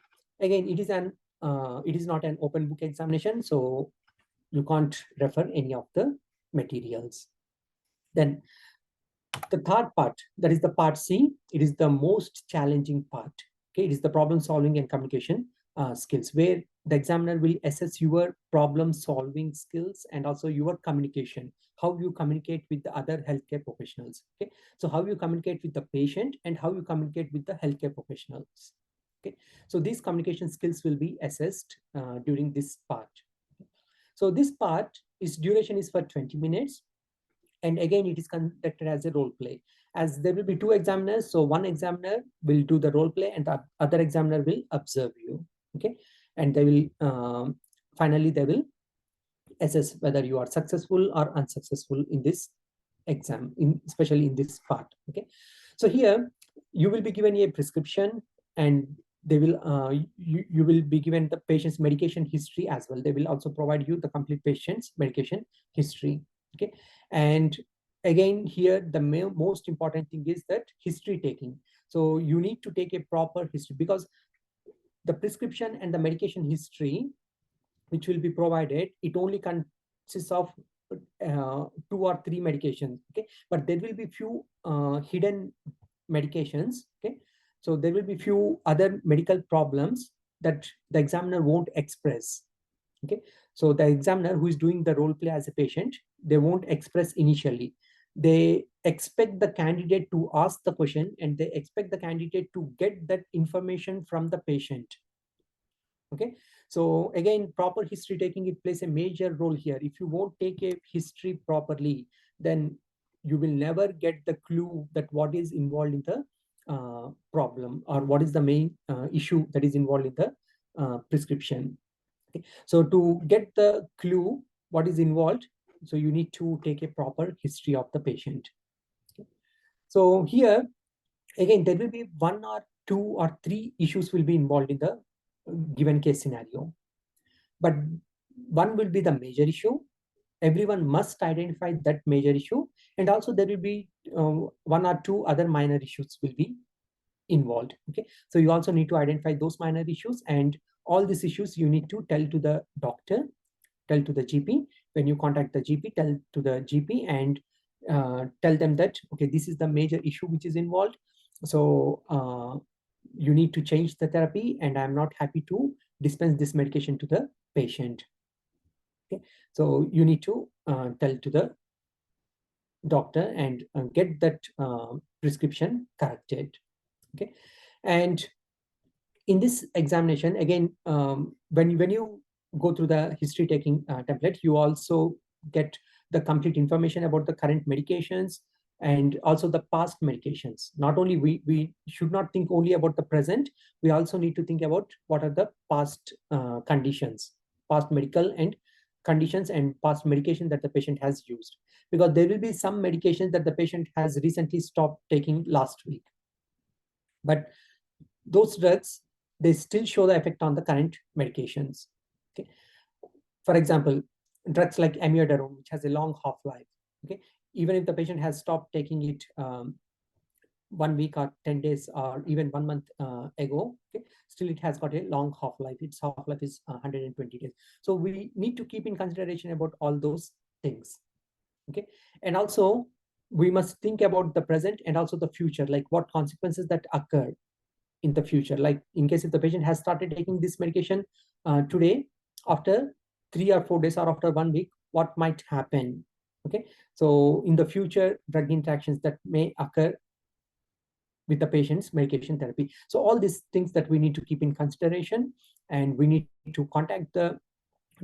again, it is not an open book examination, so you can't refer any of the materials. Then the third part, that is the part C, it is the most challenging part. Okay, it is the problem solving and communication skills, where the examiner will assess your problem solving skills and also your communication, how you communicate with the other healthcare professionals. Okay, so how you communicate with the patient and how you communicate with the healthcare professionals. Okay, so these communication skills will be assessed during this part. So this part is duration is for 20 minutes. And again, it is conducted as a role play, as there will be two examiners. So one examiner will do the role play and the other examiner will observe you. Okay, and they will finally they will assess whether you are successful or unsuccessful in this exam, especially in this part. Okay, so here you will be given a prescription, and they will you will be given the patient's medication history as well. They will also provide you the complete patient's medication history. Okay, and again, here the most important thing is that history taking. So you need to take a proper history, because the prescription and the medication history which will be provided, it only consists of 2 or 3 medications. Okay, but there will be few hidden medications. Okay, so there will be few other medical problems that the examiner won't express. Okay, so the examiner who is doing the role play as a patient, they won't express initially. They expect the candidate to ask the question, and they expect the candidate to get that information from the patient. Okay, so again, proper history taking, it plays a major role here. If you won't take a history properly, then you will never get the clue that what is involved in the problem, or what is the main issue that is involved in the prescription. Okay, so to get the clue what is involved, so you need to take a proper history of the patient. Okay, so here again, there will be 1 or 2 or 3 issues will be involved in the given case scenario, but one will be the major issue. Everyone must identify that major issue, and also there will be 1 or 2 other minor issues will be involved. Okay, so you also need to identify those minor issues, and all these issues you need to tell to the doctor, tell to the GP. When you contact the GP, tell to the GP and tell them that, okay, this is the major issue which is involved. So you need to change the therapy, and I'm not happy to dispense this medication to the patient. Okay, so you need to tell to the doctor and get that prescription corrected. Okay, and in this examination, again, when you go through the history taking template, you also get the complete information about the current medications and also the past medications. Not only we should not think only about the present, we also need to think about what are the past conditions, past medical and conditions and past medication that the patient has used, because there will be some medications that the patient has recently stopped taking last week, but those drugs, they still show the effect on the current medications. Okay, for example, drugs like amiodarone, which has a long half-life. Okay, even if the patient has stopped taking it 1 week or 10 days or even 1 month ago, okay, still it has got a long half-life. Its half-life is 120 days. So we need to keep in consideration about all those things. Okay, and also we must think about the present and also the future, like what consequences that occur in the future. Like in case if the patient has started taking this medication today, after 3 or 4 days or after 1 week, what might happen? Okay, so in the future, drug interactions that may occur with the patient's medication therapy. So all these things that we need to keep in consideration, and we need to contact the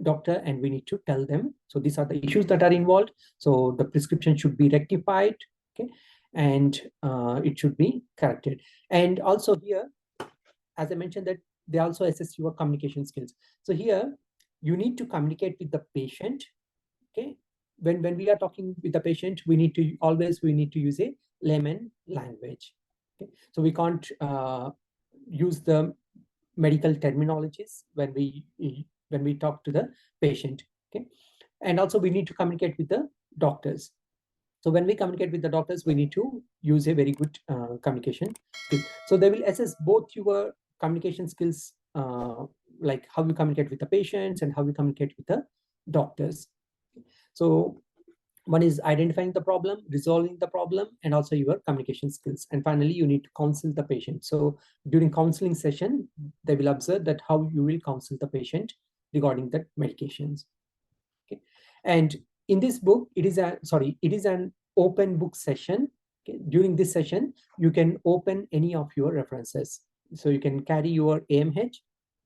doctor and we need to tell them. So these are the issues that are involved. So the prescription should be rectified, okay, and it should be corrected. And also here, as I mentioned, that they also assess your communication skills. So here you need to communicate with the patient. Okay, when we are talking with the patient, we need to use a layman language. Okay, so we can't use the medical terminologies when we talk to the patient. Okay, and also we need to communicate with the doctors. So when we communicate with the doctors, we need to use a very good communication skill. So they will assess both your communication skills, like how you communicate with the patients and how you communicate with the doctors. So one is identifying the problem, resolving the problem, and also your communication skills. And finally, you need to counsel the patient. So during counseling session, they will observe that how you will counsel the patient regarding the medications. Okay, and in this book, it is an open book session. Okay? During this session, you can open any of your references. So you can carry your AMH,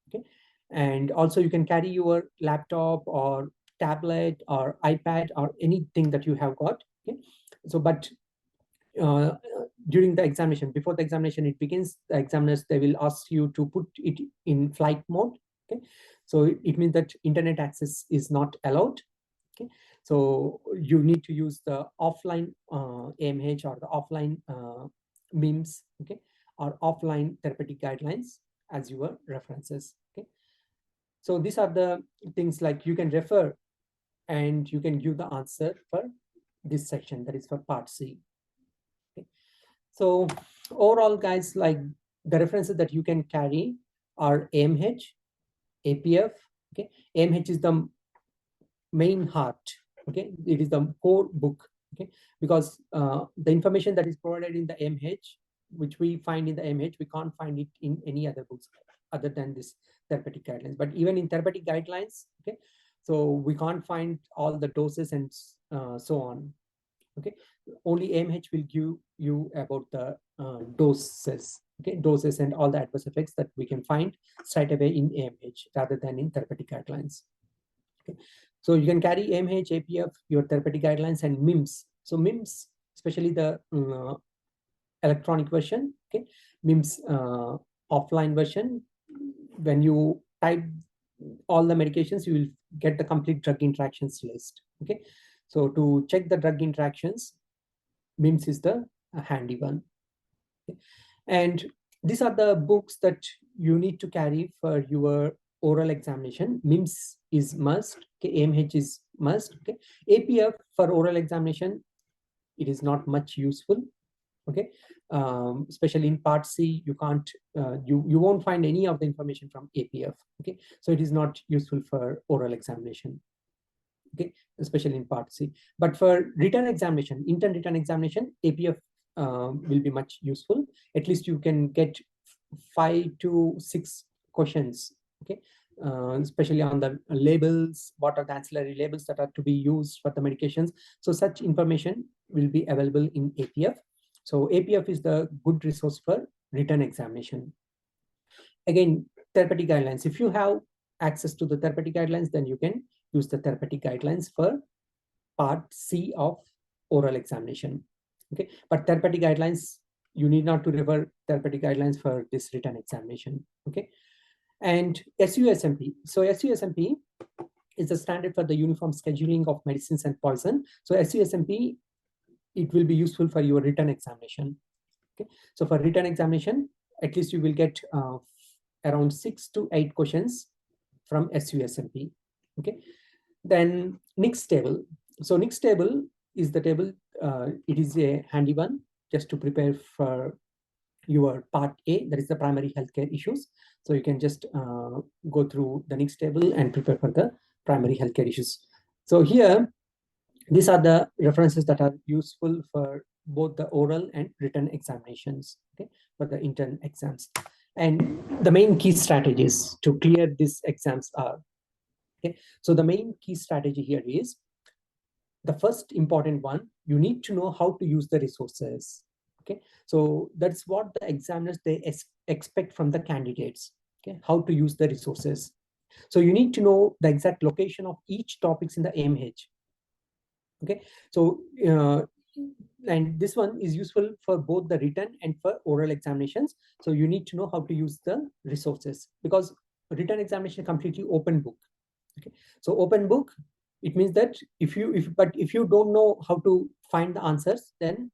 okay, and also you can carry your laptop or tablet or iPad or anything that you have got. Okay, so but during the examination, before the examination it begins, the examiners, they will ask you to put it in flight mode. Okay, so it means that internet access is not allowed. Okay, so you need to use the offline AMH or the offline MIMS, okay, or offline therapeutic guidelines as your references. Okay, so these are the things like you can refer and you can give the answer for this section, that is for part C. Okay, so overall, guys, like the references that you can carry are AMH, APF. Okay, AMH is the main heart. Okay, it is the core book. Okay, because the information that is provided in the AMH, which we find in the AMH, we can't find it in any other books other than this therapeutic guidelines. But even in therapeutic guidelines, okay, so we can't find all the doses and so on. Okay, only AMH will give you about the doses. Okay, doses and all the adverse effects that we can find straight away in AMH rather than in therapeutic guidelines. Okay, so you can carry AMH, APF, your therapeutic guidelines, and MIMS. So MIMS, especially the electronic version. Okay, MIMS offline version. When you type all the medications, you will get the complete drug interactions list. Okay, so to check the drug interactions, MIMS is the handy one. Okay, and these are the books that you need to carry for your oral examination. MIMS is must. Okay, AMH is must. Okay, APF for oral examination, it is not much useful. Okay, especially in part C, you can't you won't find any of the information from APF. Okay, so it is not useful for oral examination. Okay, especially in part C. But for written examination, intern written examination, APF will be much useful. At least you can get 5 to 6 questions. Okay, especially on the labels, what are the ancillary labels that are to be used for the medications. So such information will be available in APF. So APF is the good resource for written examination. Again, therapeutic guidelines. If you have access to the therapeutic guidelines, then you can use the therapeutic guidelines for part C of oral examination. Okay, but therapeutic guidelines, you need not to refer therapeutic guidelines for this written examination. Okay, and SUSMP. So SUSMP is the standard for the uniform scheduling of medicines and poison. So SUSMP, it will be useful for your written examination. Okay, so for written examination, at least you will get around 6 to 8 questions from SUSMP. Okay, then NICS table. So NICS table is the table it is a handy one just to prepare for your part A, that is the primary healthcare issues. So you can just go through the next table and prepare for the primary healthcare issues. So here, these are the references that are useful for both the oral and written examinations, okay, for the intern exams. And the main key strategies to clear these exams are, okay, so the main key strategy here is, the first important one, you need to know how to use the resources. Okay, so that's what the examiners, they expect from the candidates, okay, how to use the resources. So you need to know the exact location of each topics in the AMH. Okay, so and this one is useful for both the written and for oral examinations. So you need to know how to use the resources, because written examination is completely open book. Okay, so open book, it means that if you don't know how to find the answers, then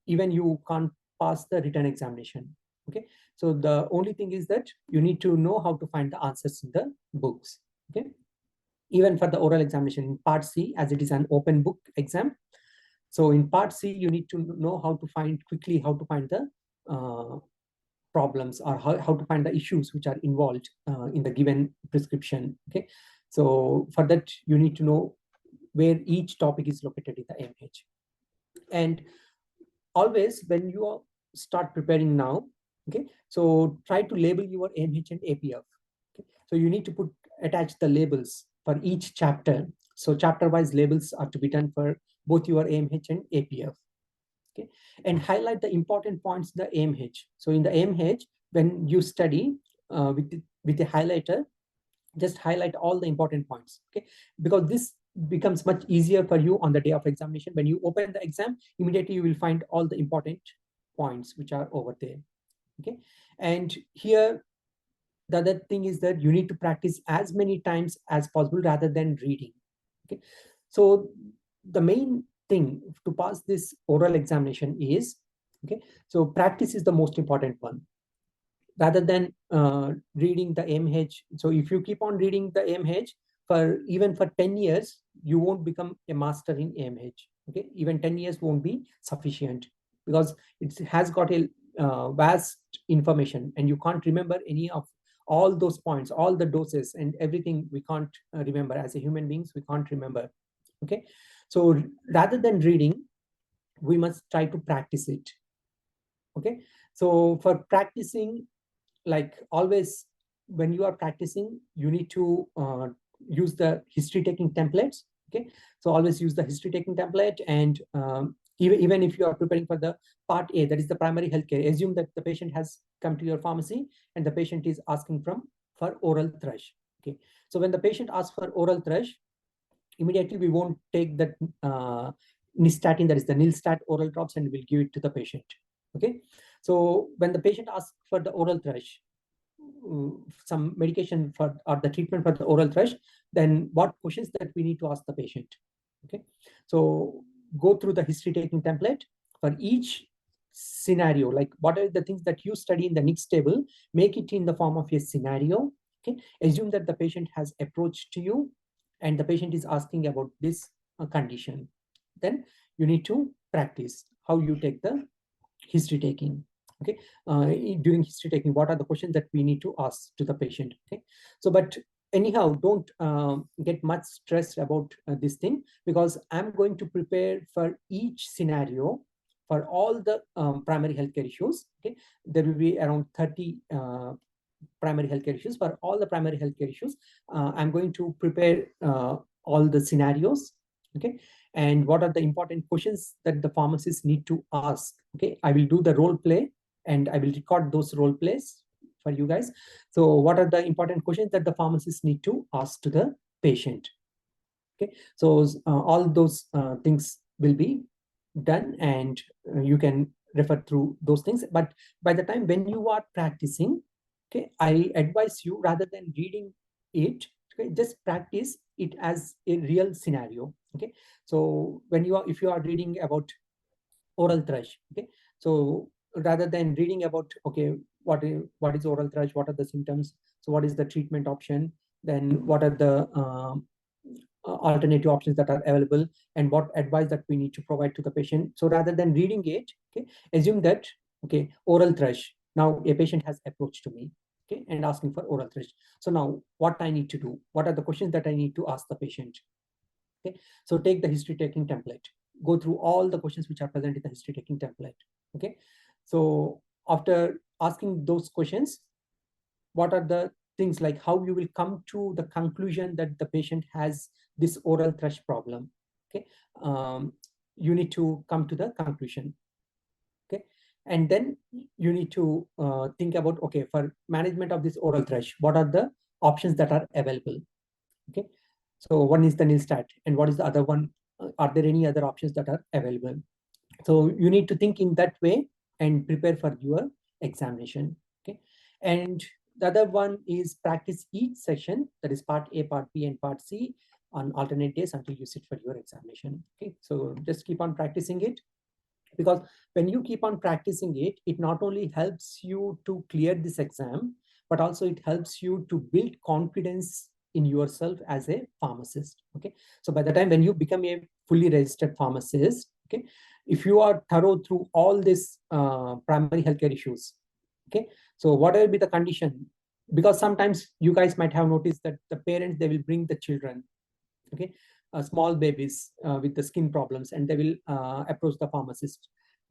even you can't pass the written examination. Okay, so the only thing is that you need to know how to find the answers in the books. Okay, even for the oral examination in part C, as it is an open book exam, so in part C you need to know how to find the problems, or how to find the issues which are involved in the given prescription. Okay, so for that you need to know where each topic is located in the AMH. And always when you start preparing now, okay, so try to label your AMH and APF. Okay, so you need to attach the labels for each chapter. So chapter wise labels are to be done for both your AMH and APF. Okay, and highlight the important points in the AMH. So in the AMH, when you study with a highlighter, just highlight all the important points. Okay, because this becomes much easier for you on the day of examination. When you open the exam, immediately you will find all the important points which are over there. Okay, and here the other thing is that you need to practice as many times as possible rather than reading. Okay, so the main thing to pass this oral examination is, okay, so practice is the most important one, rather than reading the AMH. So if you keep on reading the AMH for even for 10 years, you won't become a master in AMH. Okay, even 10 years won't be sufficient, because it has got a vast information, and you can't remember any of all those points, all the doses and everything. We can't remember. As a human beings, we can't remember. Okay, so rather than reading, we must try to practice it. Okay, so for practicing, like always, when you are practicing, you need to use the history taking templates. Okay, so always use the history taking template. And even if you are preparing for the part A, that is the primary healthcare, assume that the patient has come to your pharmacy and the patient is asking for oral thrush. Okay, so when the patient asks for oral thrush, immediately we won't take that nystatin, that is the Nilstat oral drops, and we'll give it to the patient. Okay, so when the patient asks for the oral thrush, some medication for or the treatment for the oral thrush, then what questions that we need to ask the patient? Okay, so go through the history taking template for each scenario. Like what are the things that you study in the next table, make it in the form of a scenario. Okay, assume that the patient has approached to you and the patient is asking about this condition. Then you need to practice how you take the history taking. Okay, during history taking, what are the questions that we need to ask to the patient? Okay, so but anyhow, don't get much stressed about this thing, because I'm going to prepare for each scenario for all the primary healthcare issues. Okay, there will be around 30 primary healthcare issues. For all the primary healthcare issues, I'm going to prepare all the scenarios. Okay, and what are the important questions that the pharmacists need to ask? Okay, I will do the role play and I will record those role plays for you guys. So what are the important questions that the pharmacists need to ask to the patient? Okay, so all those things will be done, and you can refer through those things. But by the time when you are practicing, okay, I advise you, rather than reading it, okay, just practice it as a real scenario. Okay, so when if you are reading about oral thrush, okay, so rather than reading about, okay, what is oral thrush, what are the symptoms, so what is the treatment option, then what are the alternative options that are available and what advice that we need to provide to the patient. So rather than reading it, okay, assume that, okay, oral thrush. Now a patient has approached to me, okay, and asking for oral thrush. So now what I need to do? What are the questions that I need to ask the patient? Okay, so take the history taking template. Go through all the questions which are present in the history taking template. Okay, so after asking those questions, what are the things like how you will come to the conclusion that the patient has this oral thrush problem? Okay, you need to come to the conclusion. Okay, and then you need to think about, okay, for management of this oral thrush, what are the options that are available? Okay, so one is the Nilstat, and what is the other one? Are there any other options that are available? So you need to think in that way and prepare for your examination. Okay, and the other one is practice each session, that is part A, part B, and part C on alternate days until you sit for your examination. Okay, so just keep on practicing it, because when you keep on practicing it, it not only helps you to clear this exam, but also it helps you to build confidence in yourself as a pharmacist. Okay, so by the time when you become a fully registered pharmacist, okay, if you are thorough through all these primary healthcare issues, okay, so what will be the condition? Because sometimes you guys might have noticed that the parents, they will bring the children, okay, small babies with the skin problems, and they will approach the pharmacist.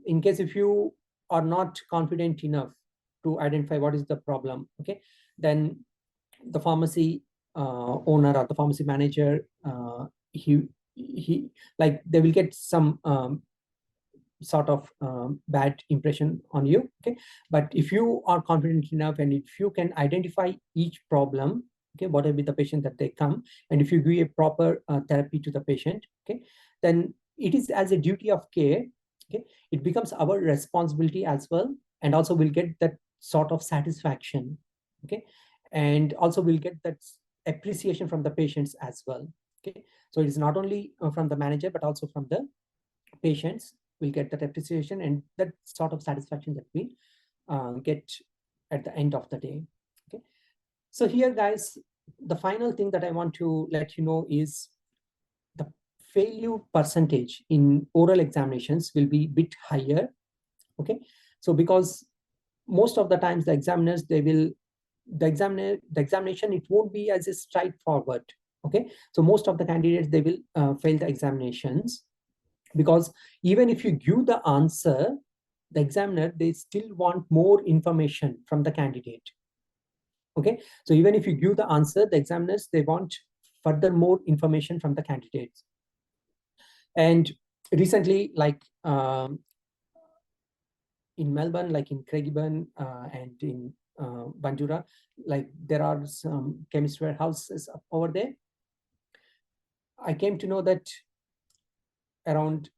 In case if you are not confident enough to identify what is the problem, okay, then the pharmacy owner or the pharmacy manager, he like they will get some sort of bad impression on you. Okay, but if you are confident enough and if you can identify each problem, okay, whatever be the patient that they come, and if you give a proper therapy to the patient, okay, then it is as a duty of care. Okay, it becomes our responsibility as well, and also we'll get that sort of satisfaction. Okay, and also we'll get that appreciation from the patients as well. Okay, so it is not only from the manager but also from the patients will get that appreciation and that sort of satisfaction that we get at the end of the day. Okay, so here, guys, the final thing that I want to let you know is the failure percentage in oral examinations will be a bit higher. Okay, so because most of the times the examiners, they will the examination, it won't be as a straightforward. Okay, so most of the candidates, they will fail the examinations, because even if you give the answer, the examiner, they still want more information from the candidate. Okay, so even if you give the answer, the examiners, they want further more information from the candidates. And recently, like in Melbourne, like in Craigieburn and in Bandura, like there are some chemist warehouses over there. I came to know that around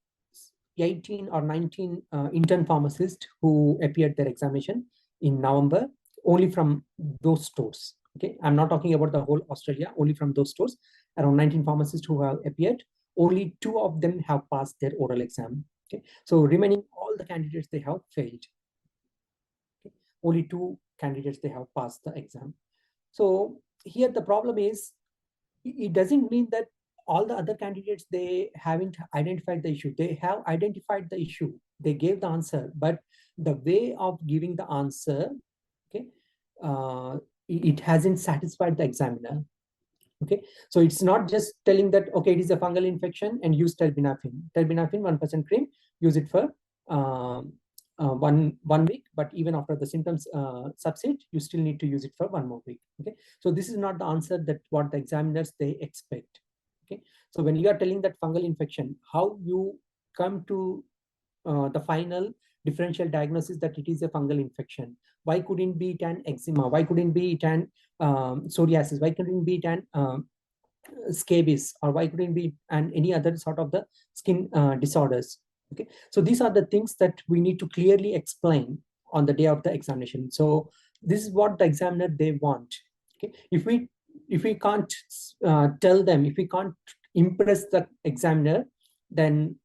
18 or 19 intern pharmacists who appeared their examination in November, only from those stores. Okay, I'm not talking about the whole Australia, only from those stores. Around 19 pharmacists who have appeared, only 2 of them have passed their oral exam. Okay, so remaining all the candidates, they have failed. Okay, only 2 candidates, they have passed the exam. So here the problem is, it doesn't mean that all the other candidates, they haven't identified the issue. They have identified the issue. They gave the answer, but the way of giving the answer, okay, it hasn't satisfied the examiner. Okay, so it's not just telling that, okay, it is a fungal infection and use terbinafine. Terbinafine 1% cream, use it for one week, but even after the symptoms subside, you still need to use it for 1 more week. Okay, so this is not the answer that what the examiners, they expect. Okay, so when you are telling that fungal infection, how you come to the final differential diagnosis that it is a fungal infection? Why couldn't be it an eczema? Why couldn't be it an psoriasis? Why couldn't be it an scabies? Or why couldn't be an any other sort of the skin disorders? Okay, so these are the things that we need to clearly explain on the day of the examination. So this is what the examiner, they want. Okay, if we can't tell them, if we can't impress the examiner, then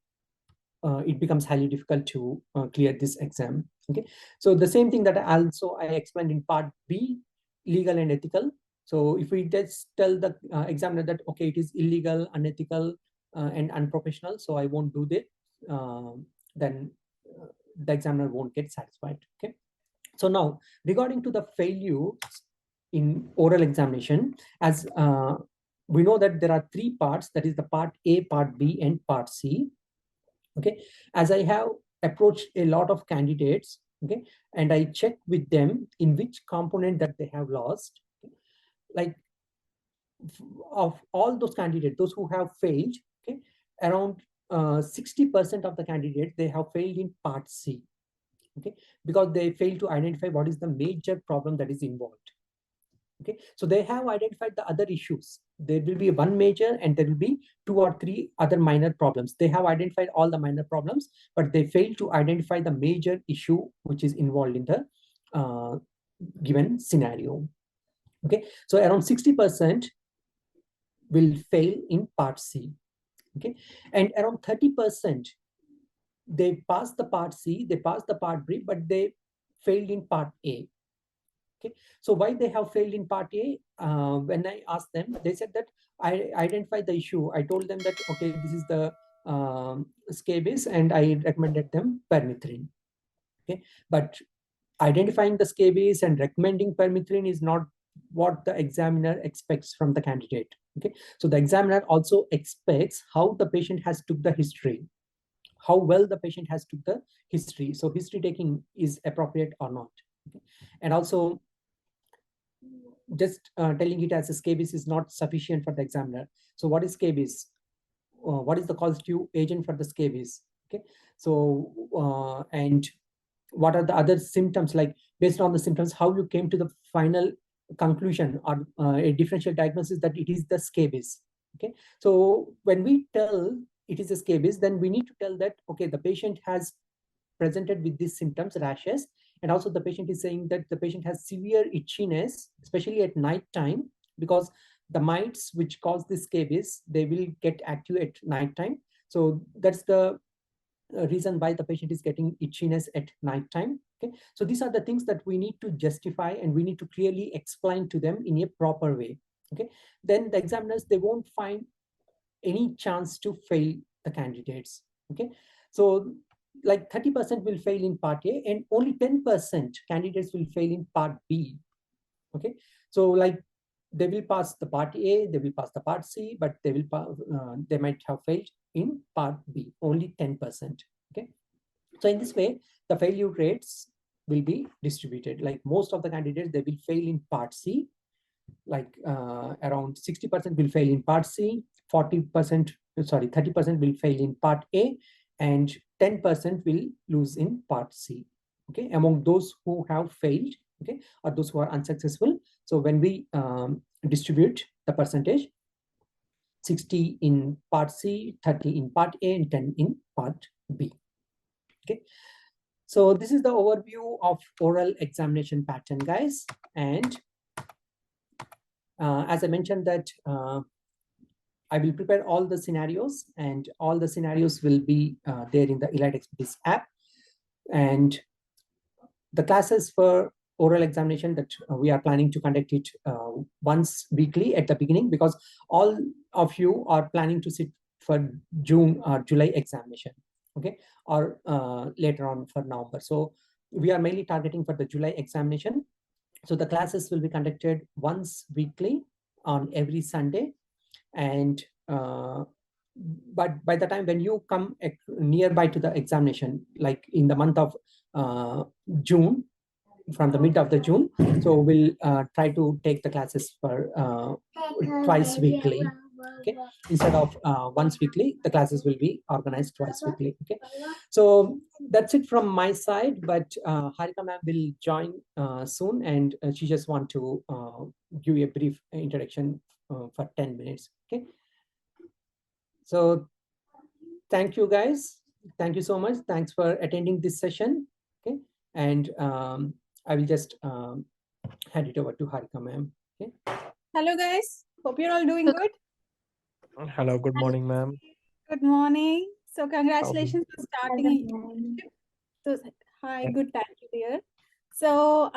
it becomes highly difficult to clear this exam. Okay, so the same thing that I explained in part B, legal and ethical. So if we just tell the examiner that, okay, it is illegal, unethical, and unprofessional, so I won't do this, then the examiner won't get satisfied. Okay. So now, regarding to the failure in oral examination, as we know that there are 3 parts, that is the part A, part B, and part C. Okay. As I have approached a lot of candidates, okay, and I check with them in which component that they have lost, like of all those candidates, those who have failed, okay, around 60% of the candidates, they have failed in part C, okay, because they fail to identify what is the major problem that is involved. Okay, so they have identified the other issues. There will be one major and there will be 2 or 3 other minor problems. They have identified all the minor problems, but they fail to identify the major issue which is involved in the given scenario. Okay, so around 60% will fail in part C. Okay, and around 30% they pass the part C, they pass the part B, but they failed in part A. Okay, so why they have failed in part A? When I asked them, they said that I identified the issue. I told them that, okay, this is the scabies, and I recommended them permethrin. Okay, but identifying the scabies and recommending permethrin is not what the examiner expects from the candidate. Okay, so the examiner also expects how the patient has took the history, how well the patient has took the history. So history taking is appropriate or not. Okay? And also, just telling it as a scabies is not sufficient for the examiner. So what is scabies? What is the causative agent for the scabies? Okay, so and what are the other symptoms? Like based on the symptoms, how you came to the final conclusion or a differential diagnosis that it is the scabies. Okay, so when we tell it is a scabies, then we need to tell that, okay, the patient has presented with these symptoms, rashes, and also the patient is saying that the patient has severe itchiness, especially at night time, because the mites which cause the scabies, they will get active at night time. So that's the reason why the patient is getting itchiness at night time. Okay, so these are the things that we need to justify and we need to clearly explain to them in a proper way. Okay, then the examiners, they won't find any chance to fail the candidates. Okay, so like 30% will fail in part A and only 10% candidates will fail in part B. Okay, so like they will pass the part A, they will pass the part C, but they will they might have failed in part B, only 10%. Okay, so in this way, the failure rates will be distributed. Like most of the candidates, they will fail in part C, like around 60% will fail in part C, 30% will fail in part A, and 10% will lose in part C. Okay, among those who have failed, okay, or those who are unsuccessful. So when we distribute the percentage, 60 in part C, 30 in part A, and 10 in part B. Okay, so this is the overview of oral examination pattern, guys. And as I mentioned that I will prepare all the scenarios, and all the scenarios will be there in the Elite Expertise app. And the classes for oral examination that we are planning to conduct it once weekly at the beginning, because all of you are planning to sit for June or July examination, okay, or later on for November. So we are mainly targeting for the July examination. So the classes will be conducted once weekly on every Sunday. And but by the time when you come nearby to the examination, like in the month of June, from the mid of the June, so we'll try to take the classes for twice weekly. Okay, instead of once weekly, the classes will be organized twice weekly. Okay, so that's it from my side, but Harika ma'am will join soon, and she just want to give you a brief introduction for 10 minutes. Okay, so thank you guys, thank you so much, thanks for attending this session. Okay, and I will just hand it over to Harika ma'am. Okay. Hello guys, hope you're all doing good. Hello, good morning, ma'am. Good morning. So congratulations for starting. So hi, good, thank you dear. So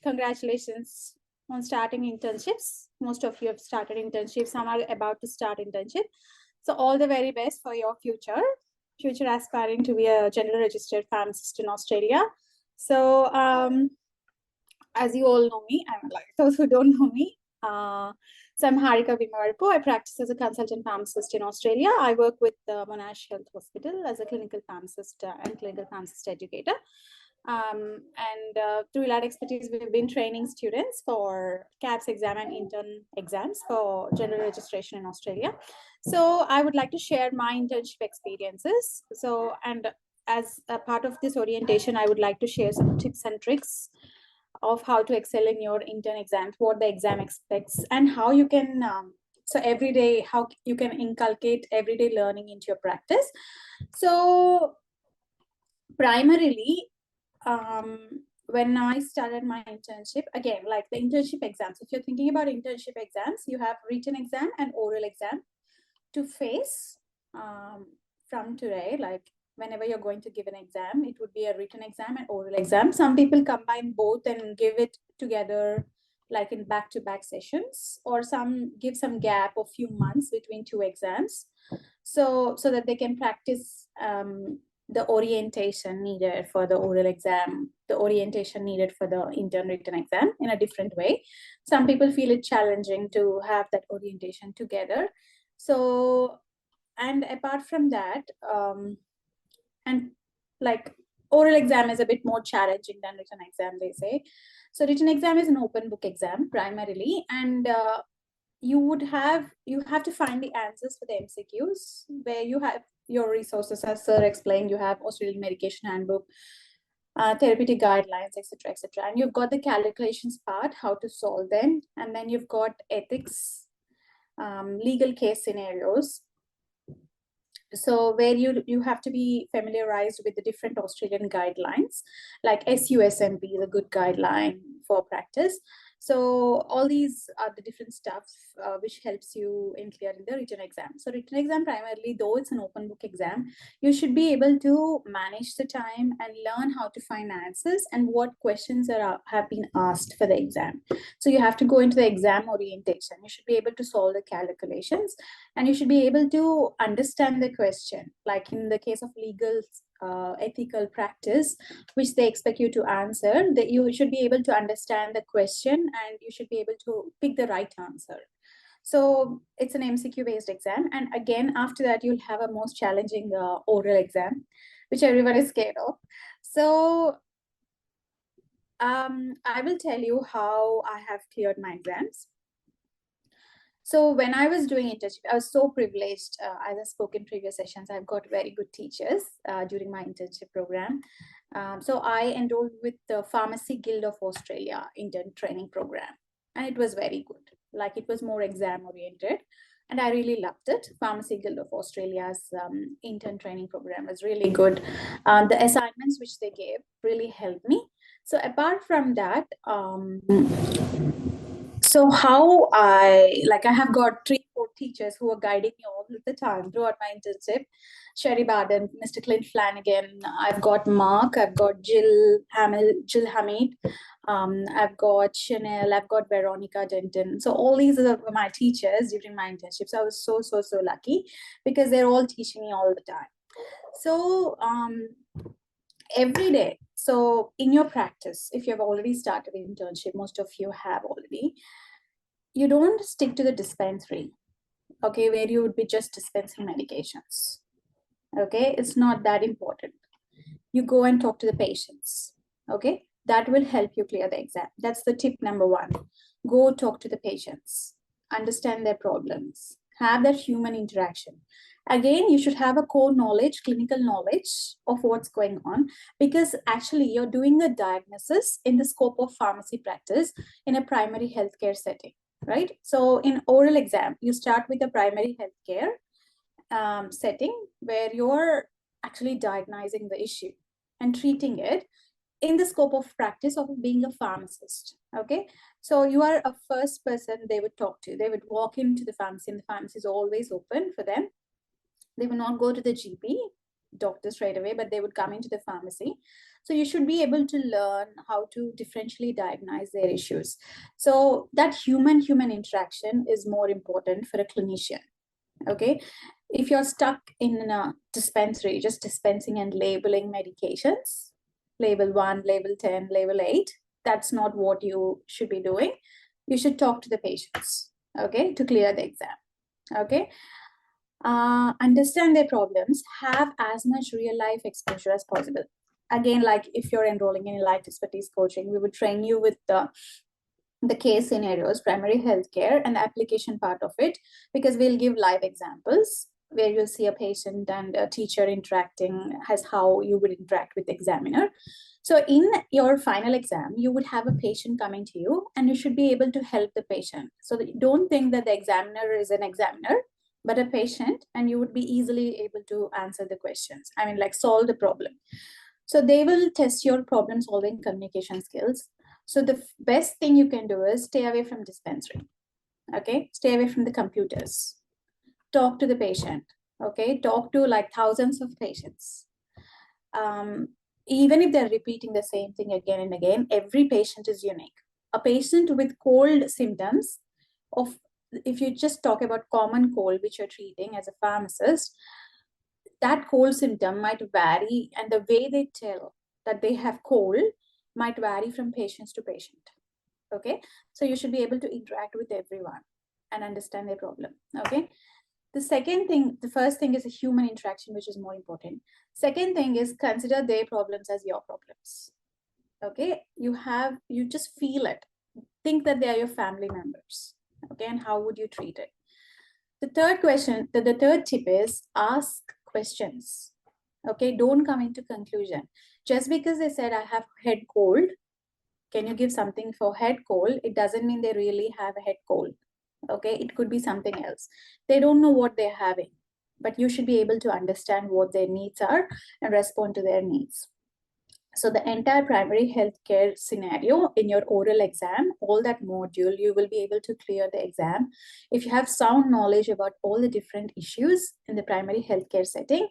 congratulations on starting internships. Most of you have started internships. Some are about to start internship. So all the very best for your future aspiring to be a general registered pharmacist in Australia. So as you all know me, I'm like those who don't know me. So I'm Harika Bheemavarapu. I practice as a consultant pharmacist in Australia. I work with Monash Health Hospital as a clinical pharmacist and clinical pharmacist educator. Through that expertise, we've been training students for KAPSEXAM and intern exams for general registration in Australia. So I would like to share my internship experiences. So, and as a part of this orientation, I would like to share some tips and tricks of how to excel in your intern exams, what the exam expects, and how you can so every day, how you can inculcate everyday learning into your practice. So primarily, when I started my internship, again, like the internship exams, if you're thinking about internship exams, you have written exam and oral exam to face from today. Like whenever you're going to give an exam, it would be a written exam and oral exam. Some people combine both and give it together, like in back-to-back sessions, or some give some gap of few months between two exams, so that they can practice the orientation needed for the oral exam, the orientation needed for the intern written exam in a different way. Some people feel it challenging to have that orientation together. So, and apart from that, and like oral exam is a bit more challenging than written exam, they say. So written exam is an open book exam primarily, and you have to find the answers for the MCQs, where you have your resources, as sir explained. You have Australian Medication Handbook, therapeutic guidelines, etc., and you've got the calculations part, how to solve them, and then you've got ethics, legal case scenarios. So where you have to be familiarized with the different Australian guidelines, like SUSMP is a good guideline for practice. So all these are the different stuff which helps you in clearing the written exam. So written exam primarily, though it's an open book exam, you should be able to manage the time and learn how to find answers and what questions have been asked for the exam. So you have to go into the exam orientation. You should be able to solve the calculations, and you should be able to understand the question. Like in the case of legal ethical practice, which they expect you to answer, that you should be able to understand the question and you should be able to pick the right answer. So it's an MCQ based exam, and again after that you'll have a most challenging oral exam, which everyone is scared of. So I will tell you how I have cleared my exams. So when I was doing internship, I was so privileged. As I spoke in previous sessions, I've got very good teachers during my internship program. So I enrolled with the Pharmacy Guild of Australia intern training program, and it was very good. Like it was more exam oriented, and I really loved it. Pharmacy Guild of Australia's intern training program was really good. The assignments which they gave really helped me. So apart from that, so how I have got 3-4 teachers who are guiding me all the time throughout my internship. Sherry Baden, Mr. Clint Flanagan, I've got Mark, I've got Jill Hamid, I've got Chanel, I've got Veronica Denton. So all these are my teachers during my internship. So I was so lucky because they're all teaching me all the time. So every day. So in your practice, if you've already started the internship, most of you have already, you don't stick to the dispensary, okay, where you would be just dispensing medications. Okay, it's not that important. You go and talk to the patients. Okay, that will help you clear the exam. That's the tip number 1. Go talk to the patients, understand their problems, have that human interaction. Again, you should have a core knowledge, clinical knowledge of what's going on, because actually you're doing a diagnosis in the scope of pharmacy practice in a primary healthcare setting, right? So in oral exam, you start with a primary healthcare setting where you're actually diagnosing the issue and treating it in the scope of practice of being a pharmacist. Okay, so you are a first person they would talk to. They would walk into the pharmacy, and the pharmacy is always open for them. They will not go to the GP. doctor straight away, but they would come into the pharmacy. So you should be able to learn how to differentially diagnose their issues. So that human interaction is more important for a clinician. Okay, if you're stuck in a dispensary, just dispensing and labeling medications, label 1, label 10, label 8, that's not what you should be doing. You should talk to the patients, okay, to clear the exam. Okay, understand their problems, have as much real life exposure as possible. Again, like if you're enrolling in life expertise coaching, we would train you with the case scenarios, primary healthcare, and the application part of it, because we'll give live examples where you'll see a patient and a teacher interacting as how you would interact with the examiner. So in your final exam, you would have a patient coming to you and you should be able to help the patient. So don't think that the examiner is an examiner, but a patient, and you would be easily able to answer the questions. I mean, like solve the problem. So they will test your problem solving communication skills. So the best thing you can do is stay away from dispensary. Okay, stay away from the computers. Talk to the patient. Okay, talk to like thousands of patients. Even if they're repeating the same thing again and again, every patient is unique. A patient with cold symptoms of, if you just talk about common cold, which you're treating as a pharmacist, that cold symptom might vary, and the way they tell that they have cold might vary from patients to patient. Okay, so you should be able to interact with everyone and understand their problem. Okay, the second thing, the first thing is a human interaction, which is more important. Second thing is consider their problems as your problems. Okay, you just feel it. Think that they are your family members. Okay, and how would you treat it? The third question, the third tip is ask questions. Okay, don't come into conclusion. Just because they said I have head cold, can you give something for head cold? It doesn't mean they really have a head cold. Okay, it could be something else. They don't know what they're having, but you should be able to understand what their needs are and respond to their needs. So the entire primary healthcare scenario in your oral exam, all that module, you will be able to clear the exam if you have sound knowledge about all the different issues in the primary healthcare setting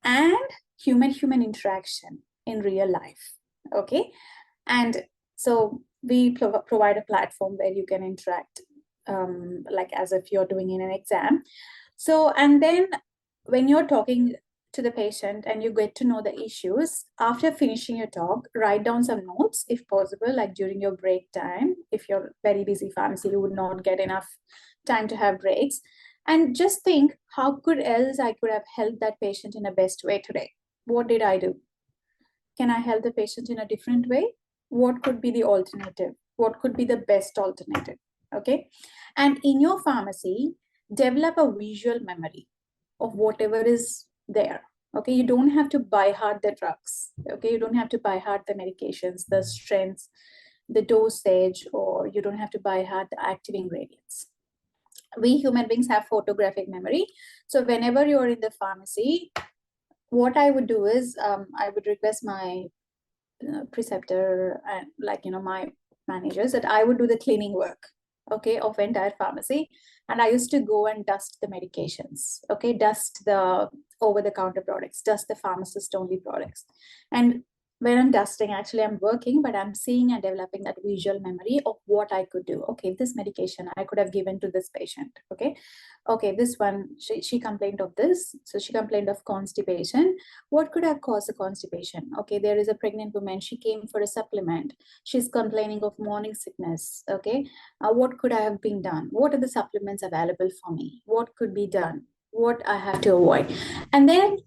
and human interaction in real life. Okay, and so we provide a platform where you can interact like as if you're doing in an exam. So, and then when you're talking to the patient and you get to know the issues, after finishing your talk, write down some notes if possible, like during your break time. If you're very busy pharmacy, you would not get enough time to have breaks. And just think, how could else I could have helped that patient in a best way today? What did I do? Can I help the patient in a different way? What could be the alternative? What could be the best alternative? Okay. And in your pharmacy, develop a visual memory of whatever is there. Okay, you don't have to by heart the drugs. Okay, you don't have to by heart the medications, the strengths, the dosage, or you don't have to by heart the active ingredients. We human beings have photographic memory. So whenever you're in the pharmacy, what I would do is I would request my preceptor and my managers that I would do the cleaning work, okay, of entire pharmacy. And I used to go and dust the medications, okay, dust the over-the-counter products, dust the pharmacist-only products. And when I'm dusting, actually I'm working, but I'm seeing and developing that visual memory of what I could do. Okay, this medication I could have given to this patient. Okay, this one, she complained of this. So she complained of constipation. What could have caused the constipation? Okay, there is a pregnant woman. She came for a supplement. She's complaining of morning sickness. Okay, what could I have been done? What are the supplements available for me? What could be done? What I have to avoid? And then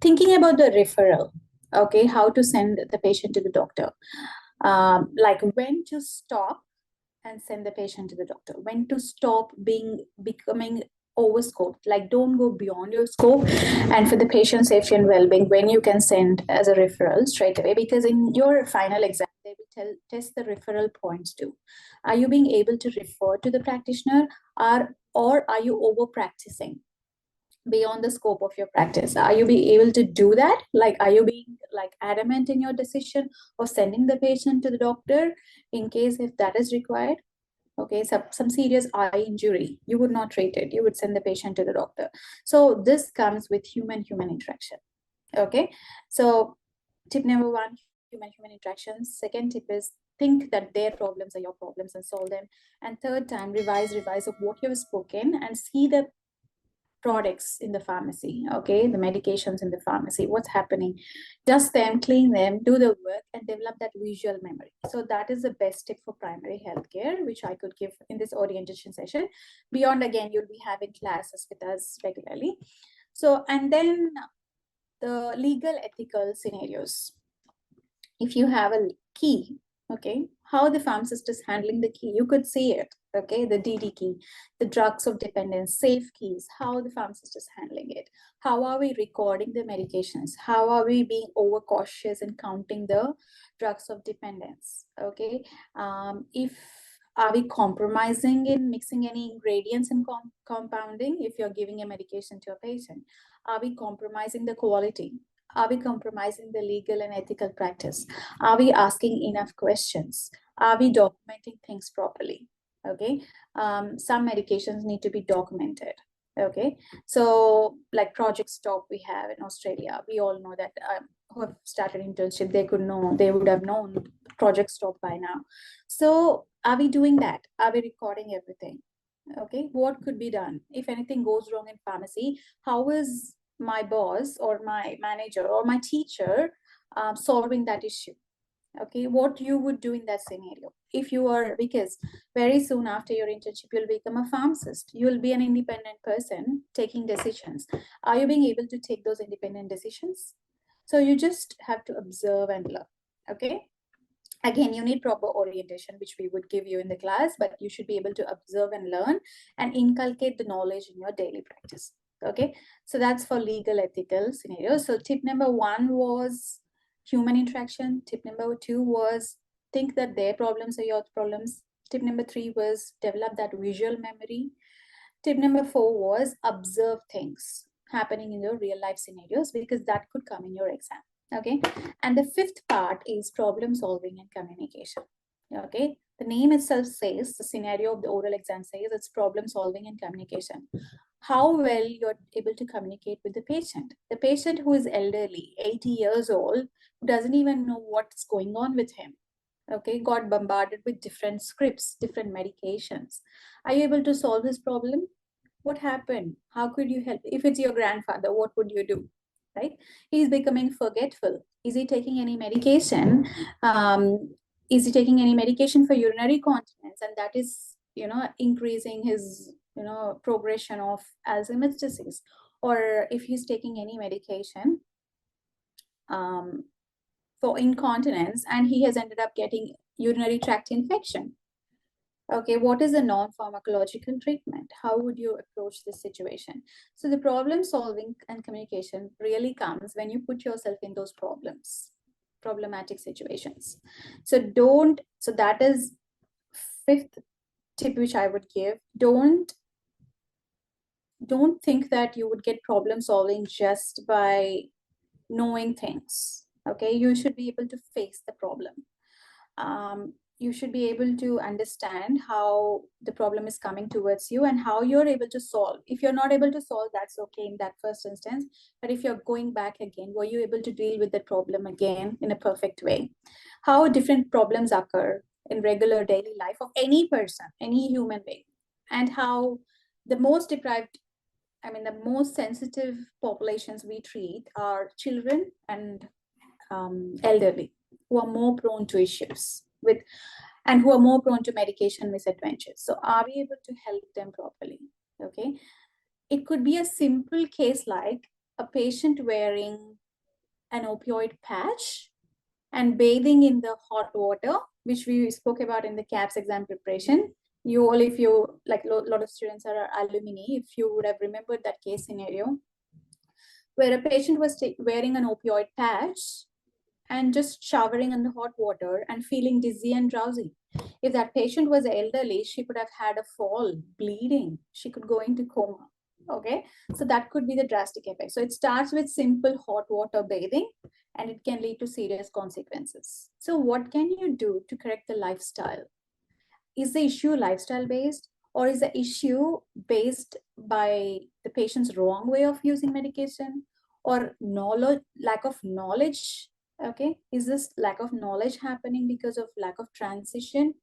thinking about the referral. Okay, how to send the patient to the doctor, like when to stop and send the patient to the doctor, when to stop becoming overscoped, like don't go beyond your scope, and for the patient safety and well-being, when you can send as a referral straight away, because in your final exam they will test the referral points too. Are you being able to refer to the practitioner, or are you over practicing beyond the scope of your practice? Are you being able to do that? Like, are you being like adamant in your decision of sending the patient to the doctor in case if that is required? Okay, some serious eye injury, you would not treat it, you would send the patient to the doctor. So this comes with human interaction. Okay, so tip number one, human interactions. Second tip is think that their problems are your problems and solve them. And third time, revise of what you've spoken and see the products in the pharmacy, okay, the medications in the pharmacy, what's happening, dust them, clean them, do the work, and develop that visual memory. So that is the best tip for primary healthcare, which I could give in this orientation session. Beyond, again, you'll be having classes with us regularly. So, and then the legal ethical scenarios. If you have a key, okay, how the pharmacist is handling the key, you could see it, okay, the DD key, the drugs of dependence, safe keys, how the pharmacist is handling it. How are we recording the medications? How are we being overcautious in counting the drugs of dependence? Okay, if are we compromising in mixing any ingredients and compounding if you're giving a medication to a patient? Are we compromising the quality? Are we compromising the legal and ethical practice? Are we asking enough questions? Are we documenting things properly? Okay, some medications need to be documented. Okay, so like Project Stop we have in Australia, we all know that who have started internship, they would have known Project Stop by now. So are we doing that? Are we recording everything? Okay, what could be done if anything goes wrong in pharmacy? How is my boss or my manager or my teacher solving that issue? Okay, what you would do in that scenario if you are, because very soon after your internship you'll become a pharmacist, you'll be an independent person taking decisions. Are you being able to take those independent decisions? So you just have to observe and learn. Okay, again, you need proper orientation, which we would give you in the class, but you should be able to observe and learn and inculcate the knowledge in your daily practice. Okay, so that's for legal ethical scenarios. So tip number one was human interaction. Tip number two was think that their problems are your problems. Tip number three was develop that visual memory. Tip number four was observe things happening in your real life scenarios, because that could come in your exam. Okay, and the fifth part is problem solving and communication. Okay, the name itself says, the scenario of the oral exam says it's problem solving and communication. How well you're able to communicate with the patient who is elderly, 80 years old, who doesn't even know what's going on with him. Okay, got bombarded with different scripts, different medications. Are you able to solve this problem? What happened? How could you help? If it's your grandfather, what would you do? Right? He's becoming forgetful. Is he taking any medication? Is he taking any medication for urinary continence? And that is, increasing his, progression of Alzheimer's disease. Or if he's taking any medication for incontinence and he has ended up getting urinary tract infection. Okay, what is a non-pharmacological treatment? How would you approach this situation? So the problem solving and communication really comes when you put yourself in those problematic situations. So that is fifth tip which I would give. Don't think that you would get problem solving just by knowing things. Okay, you should be able to face the problem. You should be able to understand how the problem is coming towards you and how you're able to solve. If you're not able to solve, that's okay in that first instance. But if you're going back again, were you able to deal with the problem again in a perfect way? How different problems occur in regular daily life of any person, any human being, and how the most deprived, the most sensitive populations we treat are children and elderly, who are more prone to issues and who are more prone to medication misadventures. So are we able to help them properly? Okay, it could be a simple case like a patient wearing an opioid patch and bathing in the hot water, which we spoke about in the KAPS exam preparation. If you like, a lot of students are alumni, if you would have remembered that case scenario where a patient was wearing an opioid patch and just showering in the hot water and feeling dizzy and drowsy. If that patient was elderly, she could have had a fall, bleeding. She could go into coma. Okay, so that could be the drastic effect. So it starts with simple hot water bathing and it can lead to serious consequences. So what can you do to correct the lifestyle? Is the issue lifestyle based, or is the issue based by the patient's wrong way of using medication? or knowledge, lack of knowledge? Okay, is this lack of knowledge happening because of lack of transition?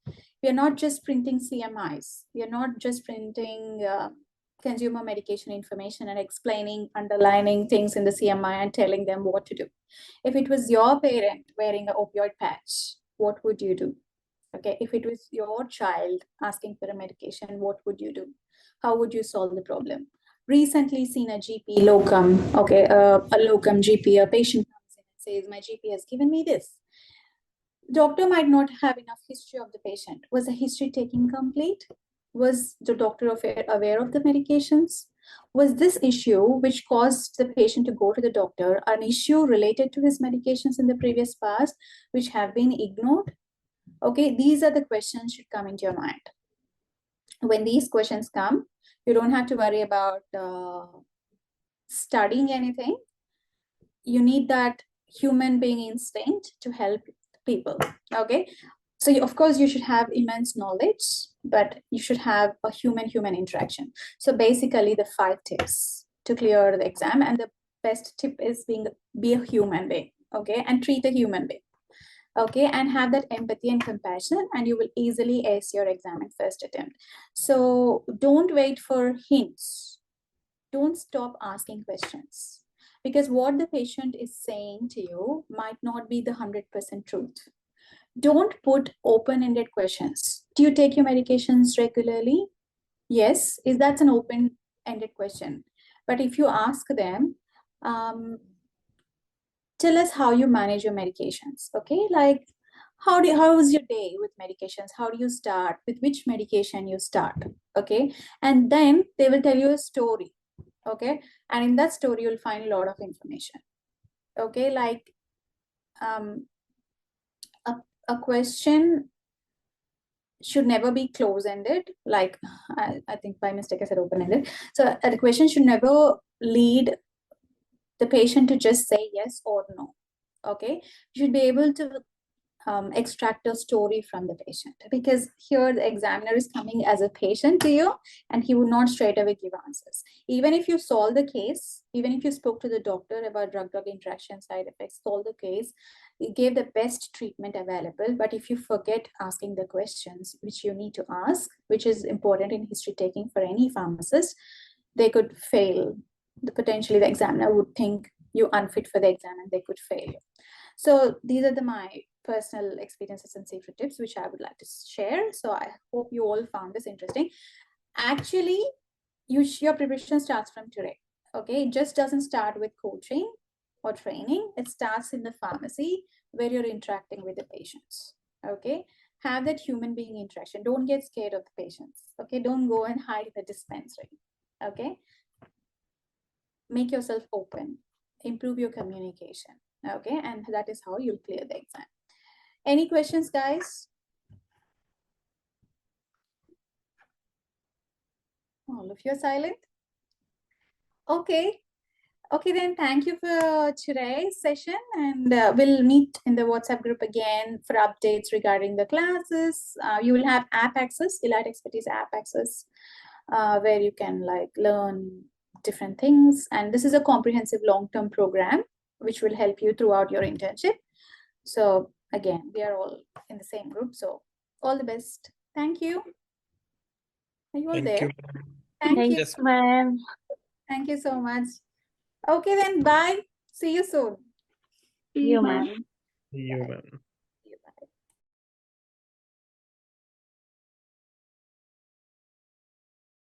We are not just printing CMIs. We are not just printing consumer medication information and explaining, underlining things in the CMI and telling them what to do. If it was your parent wearing an opioid patch, what would you do? Okay, if it was your child asking for a medication, what would you do? How would you solve the problem? Recently seen a GP locum, okay, a locum GP, a patient comes in and says, my GP has given me this. Doctor might not have enough history of the patient. Was the history taking complete? Was the doctor aware of the medications? Was this issue which caused the patient to go to the doctor an issue related to his medications in the previous past, which have been ignored? Okay, these are the questions should come into your mind. When these questions come, you don't have to worry about studying anything. You need that human being instinct to help people. Okay, so of course you should have immense knowledge, but you should have a human interaction. So basically the 5 tips to clear the exam, and the best tip is be a human being, okay, and treat a human being, okay, and have that empathy and compassion, and you will easily ace your exam in first attempt. So don't wait for hints. Don't stop asking questions, because what the patient is saying to you might not be the 100% truth. Don't put open-ended questions. Do you take your medications regularly? Yes. Is that an open-ended question? But if you ask them, tell us how you manage your medications. Okay, like how is your day with medications? How do you start? With which medication you start? Okay, and then they will tell you a story. Okay, and in that story you'll find a lot of information. Okay, like a question should never be close-ended. Like I think by mistake I said open-ended. So the question should never lead the patient to just say yes or no. Okay, you should be able to extract a story from the patient, because here the examiner is coming as a patient to you, and he would not straight away give answers. Even if you solve the case, even if you spoke to the doctor about drug-drug interaction side effects, solve the case, you gave the best treatment available, but if you forget asking the questions which you need to ask, which is important in history taking for any pharmacist, they could fail. Potentially the examiner would think you unfit for the exam and they could fail you. So these are my personal experiences and secret tips which I would like to share. So I hope you all found this interesting. Actually, your preparation starts from today. Okay, it just doesn't start with coaching or training. It starts in the pharmacy where you're interacting with the patients. Okay, have that human being interaction. Don't get scared of the patients. Okay, don't go and hide in the dispensary. Okay, make yourself open, improve your communication. Okay, and that is how you'll clear the exam. Any questions, guys? All of you are silent. Okay. Okay, then thank you for today's session, and we'll meet in the WhatsApp group again for updates regarding the classes. You will have app access, Elite Expertise app access, where you can like learn different things. And this is a comprehensive long-term program which will help you throughout your internship. So again, we are all in the same group. So all the best. Thank you. Are you all Thank there? you. Thank you. Yes. ma'am. Thank you so much. Okay, then bye. See you soon. You, ma'am. See you, ma'am.